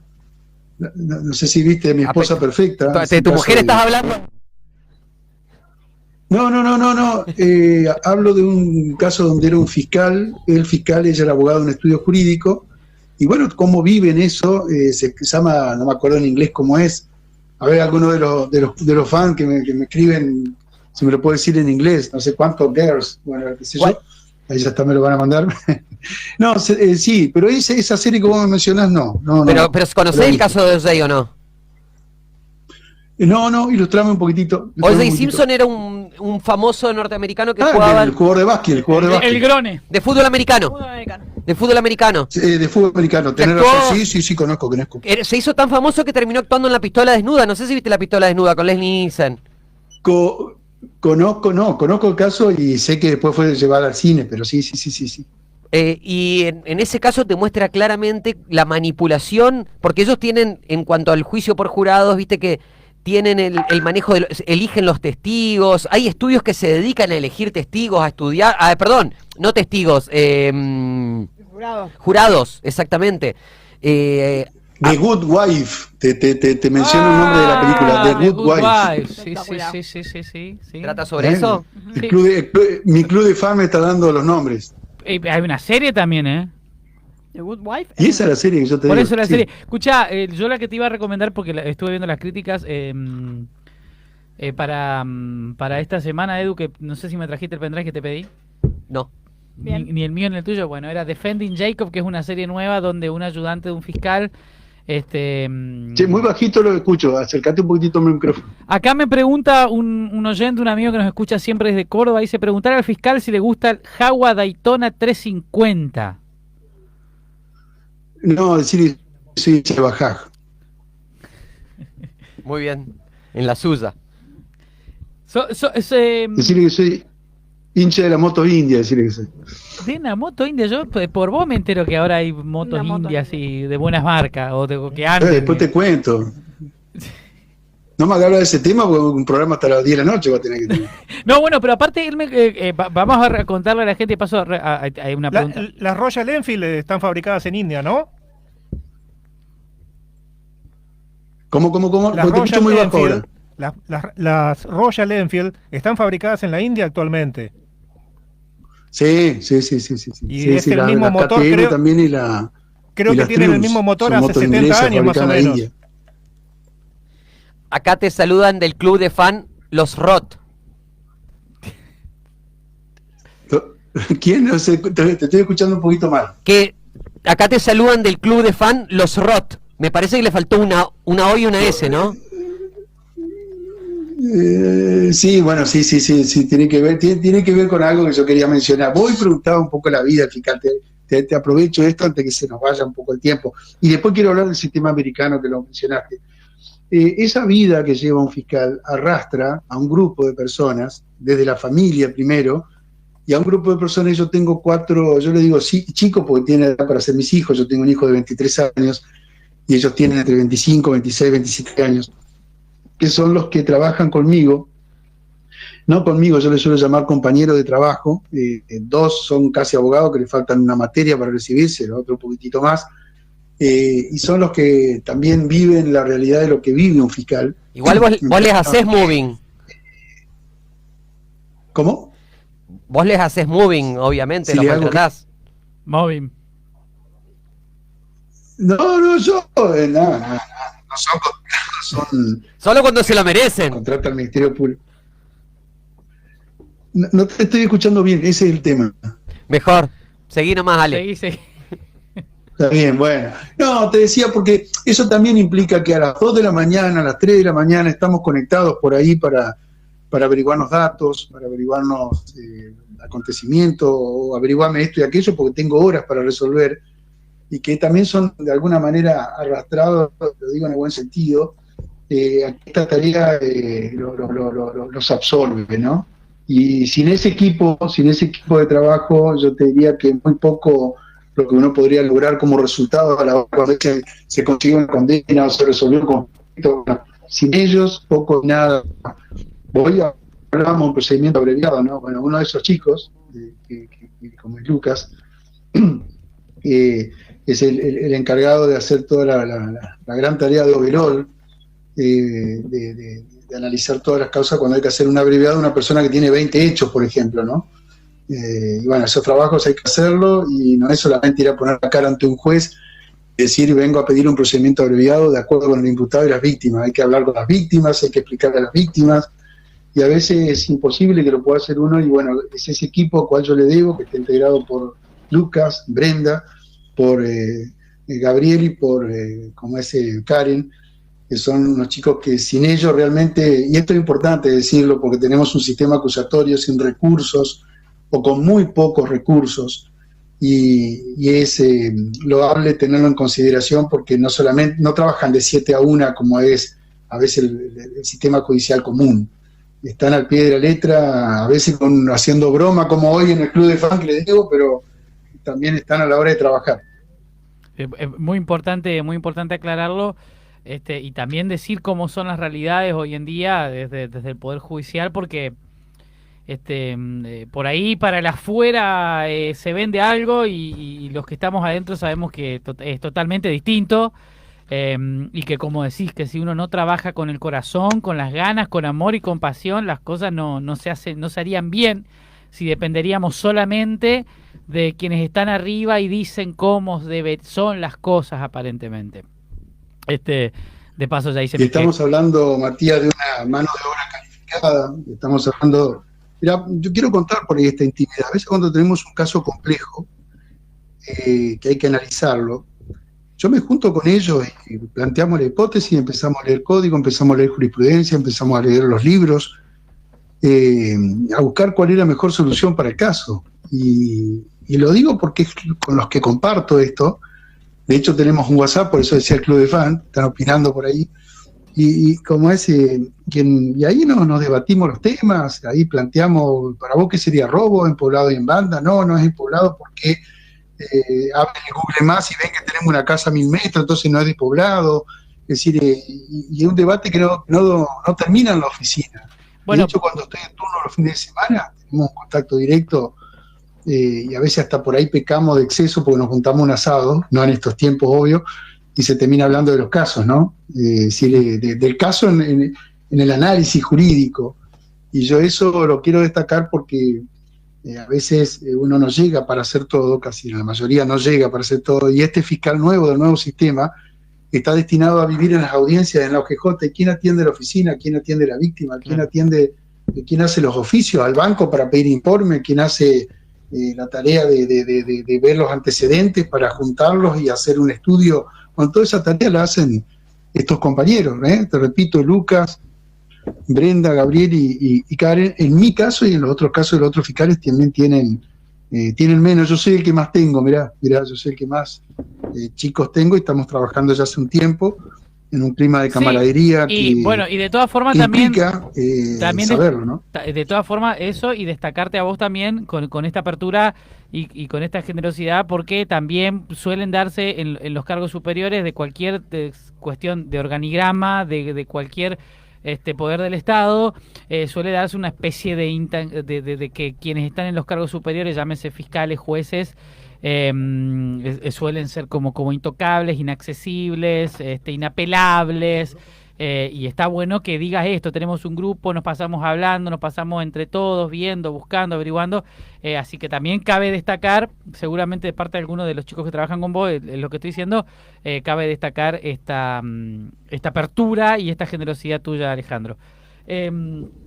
no sé si viste Mi Esposa Perfecta. ¿De tu mujer estás hablando? No, hablo de un caso donde era un fiscal, el fiscal, ella era abogado de un estudio jurídico. Y bueno, cómo viven eso, se llama, no me acuerdo en inglés cómo es. A ver, algunos de los fans que me escriben, si me lo puedo decir en inglés, no sé cuántos girls, bueno, qué sé yo, ahí ya está, me lo van a mandar. No, sí, pero esa serie que vos me mencionás, no. Pero ¿conocés el caso de O.J. o no? No, ilustrame un poquitito. O.J. Simpson era un famoso norteamericano que jugaba... El jugador de básquet, El Grone. De fútbol americano. De fútbol americano. De fútbol americano, tenés razón. Sí, conozco. Se hizo tan famoso que terminó actuando en La Pistola Desnuda. No sé si viste La Pistola Desnuda con Leslie Nielsen. Conozco el caso y sé que después fue llevado al cine, pero sí. Y en ese caso te muestra claramente la manipulación, porque ellos tienen, en cuanto al juicio por jurados, viste que tienen el manejo, eligen los testigos, hay estudios que se dedican a elegir testigos, a estudiar, perdón, no testigos, jurados, exactamente. The Good Wife, te menciono el nombre de la película, The Good Wife. Sí. ¿Trata sobre eso? Mi club de fan me está dando los nombres. Hay una serie también, ¿eh? The Good Wife. Y esa es la serie que yo te Por digo. eso la sí. serie. Escuchá, yo la que te iba a recomendar, porque estuve viendo las críticas para esta semana, Edu, que no sé si me trajiste el pendrive que te pedí. No. Ni el mío ni el tuyo. Bueno, era Defending Jacob, que es una serie nueva donde un ayudante de un fiscal... Che, muy bajito lo escucho, acércate un poquitito al micrófono. Acá me pregunta un oyente, un amigo que nos escucha siempre desde Córdoba, dice, preguntar al fiscal si le gusta el Jaguar Daytona 350. No, decir soy hincha de Bajaj. Muy bien, en la suya. Decirle que soy hincha de la moto india, decirle que soy. De una moto india, yo por vos me entero que ahora hay motos Una indias moto y de buenas marcas, o que antes. Después te cuento. No me hagas de ese tema porque un programa hasta las 10 de la noche va a tener que tener. No, bueno, pero aparte vamos a contarle a la gente, paso a una pregunta. Las Royal Enfield están fabricadas en India, ¿no? ¿Cómo? Las Porque te escucho muy bajo ahora. Las Royal Enfield están fabricadas en la India actualmente. Sí. Y es el mismo motor, KTM creo. También y la, Creo y que las tienen el Triumph, mismo motor son hace motos 70 inglesas años más o fabricadas en la menos. India. Acá te saludan del club de fan Los Roth. ¿Quién? No sé, te estoy escuchando un poquito mal. Que acá te saludan del club de fan Los Roth. Me parece que le faltó una O y una S, ¿no? Sí, bueno, sí, tiene que ver con algo que yo quería mencionar. Vos preguntaba un poco la vida, fíjate, te aprovecho esto antes que se nos vaya un poco el tiempo. Y después quiero hablar del sistema americano que lo mencionaste. Esa vida que lleva un fiscal arrastra a un grupo de personas, desde la familia primero, y a un grupo de personas. Yo tengo 4, yo le digo chicos porque tienen edad para ser mis hijos. Yo tengo un hijo de 23 años y ellos tienen entre 25, 26, 27 años, que son los que trabajan conmigo. No conmigo, yo les suelo llamar compañeros de trabajo. 2 son casi abogados que les faltan una materia para recibirse, el otro un poquitito más. Y son los que también viven la realidad de lo que vive un fiscal. Igual vos les hacés moving. ¿Cómo? Vos les haces moving, obviamente, Si los le hago contratás. Moving. No, yo, no son Solo cuando se lo merecen. contrata al Ministerio Público. No te estoy escuchando bien, ese es el tema. Mejor. Seguí nomás, Ale. Seguí. Está bien, bueno. No, te decía porque eso también implica que a las 2 de la mañana, a las 3 de la mañana estamos conectados por ahí para averiguarnos datos, para averiguarnos acontecimientos, o averiguarme esto y aquello, porque tengo horas para resolver, y que también son de alguna manera arrastrados, lo digo en el buen sentido, esta tarea los absorbe, ¿no? Y sin ese equipo de trabajo, yo te diría que muy poco lo que uno podría lograr como resultado a la hora cuando se consigue una condena o se resolvió un conflicto. Sin ellos, poco y nada. Hablamos de un procedimiento abreviado, ¿no? Bueno, uno de esos chicos, como es Lucas, es el encargado de hacer toda la gran tarea de overall, de analizar todas las causas cuando hay que hacer un abreviado de una persona que tiene 20 hechos, por ejemplo, ¿no? Y bueno, esos trabajos hay que hacerlo, y no es solamente ir a poner la cara ante un juez y decir vengo a pedir un procedimiento abreviado de acuerdo con el imputado y las víctimas. Hay que hablar con las víctimas, hay que explicarle a las víctimas, y a veces es imposible que lo pueda hacer uno, y bueno, es ese equipo al cual yo le debo, que está integrado por Lucas, Brenda, por Gabriel y por Karen, que son unos chicos que sin ellos realmente, y esto es importante decirlo porque tenemos un sistema acusatorio sin recursos o con muy pocos recursos, y es loable tenerlo en consideración porque no trabajan de 7 a 1 como es a veces el sistema judicial común. Están al pie de la letra, a veces haciendo broma como hoy en el club de fan que les digo, pero también están a la hora de trabajar. Muy importante aclararlo. y también decir cómo son las realidades hoy en día desde el Poder Judicial, porque por ahí para el afuera se vende algo y los que estamos adentro sabemos que es totalmente distinto, y que, como decís, que si uno no trabaja con el corazón, con las ganas, con amor y con pasión, las cosas no se harían bien si dependeríamos solamente de quienes están arriba y dicen cómo son las cosas aparentemente. De paso ya hice... Estamos hablando, Matías, de una mano de obra calificada, estamos hablando... Mira, yo quiero contar por ahí esta intimidad. A veces cuando tenemos un caso complejo, que hay que analizarlo, yo me junto con ellos y planteamos la hipótesis, empezamos a leer código, empezamos a leer jurisprudencia, empezamos a leer los libros, a buscar cuál es la mejor solución para el caso. Y lo digo porque es con los que comparto esto. De hecho tenemos un WhatsApp, por eso decía el Club de Fan, están opinando por ahí, y como es, y ahí nos debatimos los temas, ahí planteamos, para vos, ¿qué sería robo en poblado y en banda? No es en poblado porque abren el Google Maps y ven que tenemos una casa a 1000 metros, entonces no es de poblado. Es decir, y es un debate que no termina en la oficina. Bueno, de hecho, cuando estoy en turno los fines de semana, tenemos un contacto directo, y a veces hasta por ahí pecamos de exceso porque nos juntamos un asado, no en estos tiempos, obvio, y se termina hablando de los casos, ¿no? Es decir, del caso en el análisis jurídico. Y yo eso lo quiero destacar porque a veces uno no llega para hacer todo, casi la mayoría no llega para hacer todo, y este fiscal nuevo del nuevo sistema está destinado a vivir en las audiencias, en la OGJ. ¿Quién atiende la oficina? ¿Quién atiende la víctima? ¿Quién hace los oficios al banco para pedir informe? ¿Quién hace la tarea de ver los antecedentes para juntarlos y hacer un estudio? Bueno, toda esa tarea la hacen estos compañeros, te repito, Lucas, Brenda, Gabriel y Karen. En mi caso y en los otros casos de los otros fiscales también tienen menos. Yo soy el que más tengo, mirá, yo soy el que más chicos tengo, y estamos trabajando ya hace un tiempo en un clima de camaradería. Y bueno, y de todas formas también saberlo, ¿no? De todas formas eso, y destacarte a vos también con esta apertura y con esta generosidad, porque también suelen darse en los cargos superiores de cualquier cuestión de organigrama, de cualquier poder del Estado, suele darse una especie de que quienes están en los cargos superiores, llámese fiscales, jueces, suelen ser como intocables, inaccesibles, inapelables, y está bueno que digas esto. Tenemos un grupo, nos pasamos hablando, nos pasamos entre todos, viendo, buscando, averiguando, así que también cabe destacar, seguramente de parte de algunos de los chicos que trabajan con vos, lo que estoy diciendo, cabe destacar esta apertura y esta generosidad tuya, Alejandro.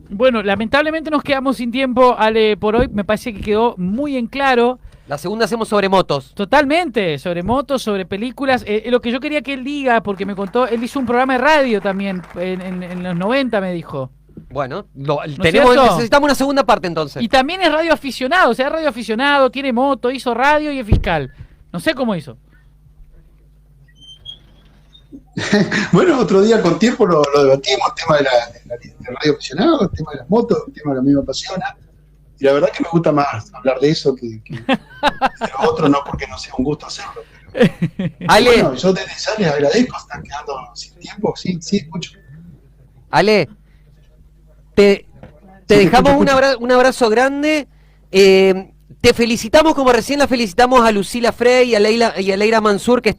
Bueno, lamentablemente nos quedamos sin tiempo, Ale, por hoy. Me parece que quedó muy en claro. La segunda hacemos sobre motos. Totalmente, sobre motos, sobre películas. Lo que yo quería que él diga, porque me contó, él hizo un programa de radio también, en los 90 me dijo. Bueno, necesitamos una segunda parte entonces. Y también es radio aficionado, es radio aficionado, tiene moto, hizo radio y es fiscal. No sé cómo hizo. Bueno, otro día con tiempo lo debatimos, el tema de radio aficionado, el tema de las motos, el tema que a mí me apasiona. Y la verdad que me gusta más hablar de eso que de lo otro, no porque no sea un gusto hacerlo. Pero, Ale, bueno, yo desde ya les agradezco, están quedando sin tiempo, sí, escucho. Ale, te dejamos un abrazo grande. Te felicitamos como recién la felicitamos a Lucila Frey y a Leila Mansur que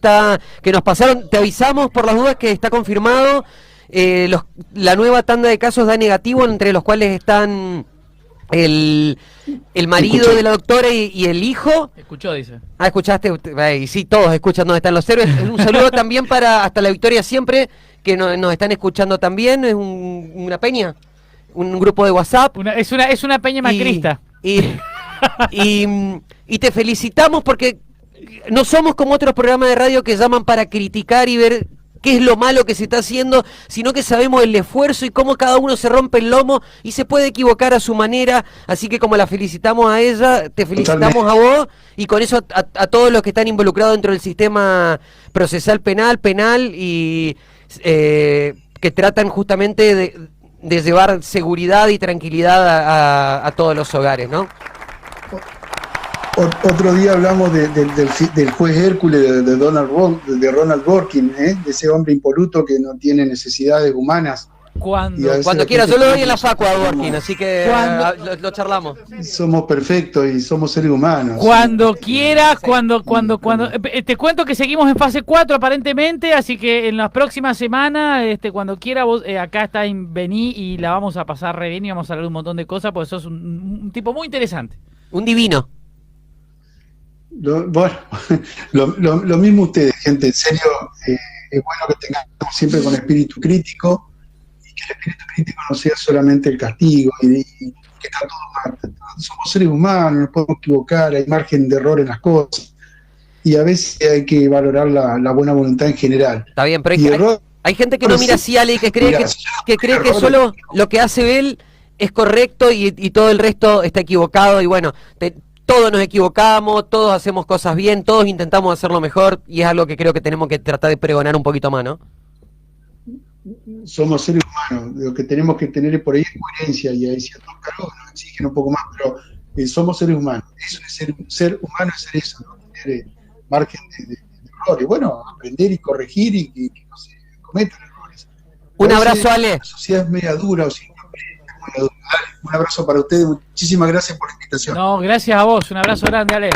nos pasaron. Te avisamos por las dudas que está confirmado. La nueva tanda de casos da negativo, entre los cuales están el marido de la doctora y el hijo. Escuchó, dice. Escuchaste. Y sí, todos escuchan donde están los héroes. Un saludo también para Hasta la Victoria Siempre, que nos están escuchando también. Es una peña, un grupo de WhatsApp. Es una peña macrista. Y te felicitamos porque no somos como otros programas de radio que llaman para criticar y ver qué es lo malo que se está haciendo, sino que sabemos el esfuerzo y cómo cada uno se rompe el lomo y se puede equivocar a su manera. Así que como la felicitamos a ella, te felicitamos a vos, y con eso a todos los que están involucrados dentro del sistema procesal penal y que tratan justamente de llevar seguridad y tranquilidad a todos los hogares, ¿no? Otro día hablamos del juez Hércules de Ronald Borkin, de ese hombre impoluto que no tiene necesidades humanas. Cuando quiera, yo lo doy en la facu a Borkin, así que lo charlamos. Somos perfectos y somos seres humanos. Cuando quiera, cuando te cuento que seguimos en fase 4 aparentemente, así que en las próximas semanas, cuando quiera vos, acá está, vení y la vamos a pasar re bien y vamos a hablar de un montón de cosas, porque sos un tipo muy interesante. Un divino. Bueno, lo mismo ustedes, gente, en serio, es bueno que tengamos siempre con espíritu crítico, y que el espíritu crítico no sea solamente el castigo y que está todo mal. Somos seres humanos, nos podemos equivocar, hay margen de error en las cosas, y a veces hay que valorar la buena voluntad en general. Está bien, pero hay gente que no mira así, Ale, y que cree que solo lo que hace él es correcto y todo el resto está equivocado, y bueno, todos nos equivocamos, todos hacemos cosas bien, todos intentamos hacerlo mejor, y es algo que creo que tenemos que tratar de pregonar un poquito más, ¿no? Somos seres humanos, lo que tenemos que tener es por ahí coherencia, y hay ciertos cargos que nos exigen un poco más, pero somos seres humanos. Eso es ser humano, es ser eso, ¿no? Tener margen de error, y bueno, aprender y corregir y que no se cometan errores. Un abrazo, Ale. La sociedad es media dura, o simple, es media dura. Un abrazo para ustedes, muchísimas gracias por la invitación. No, gracias a vos, un abrazo grande, Ale.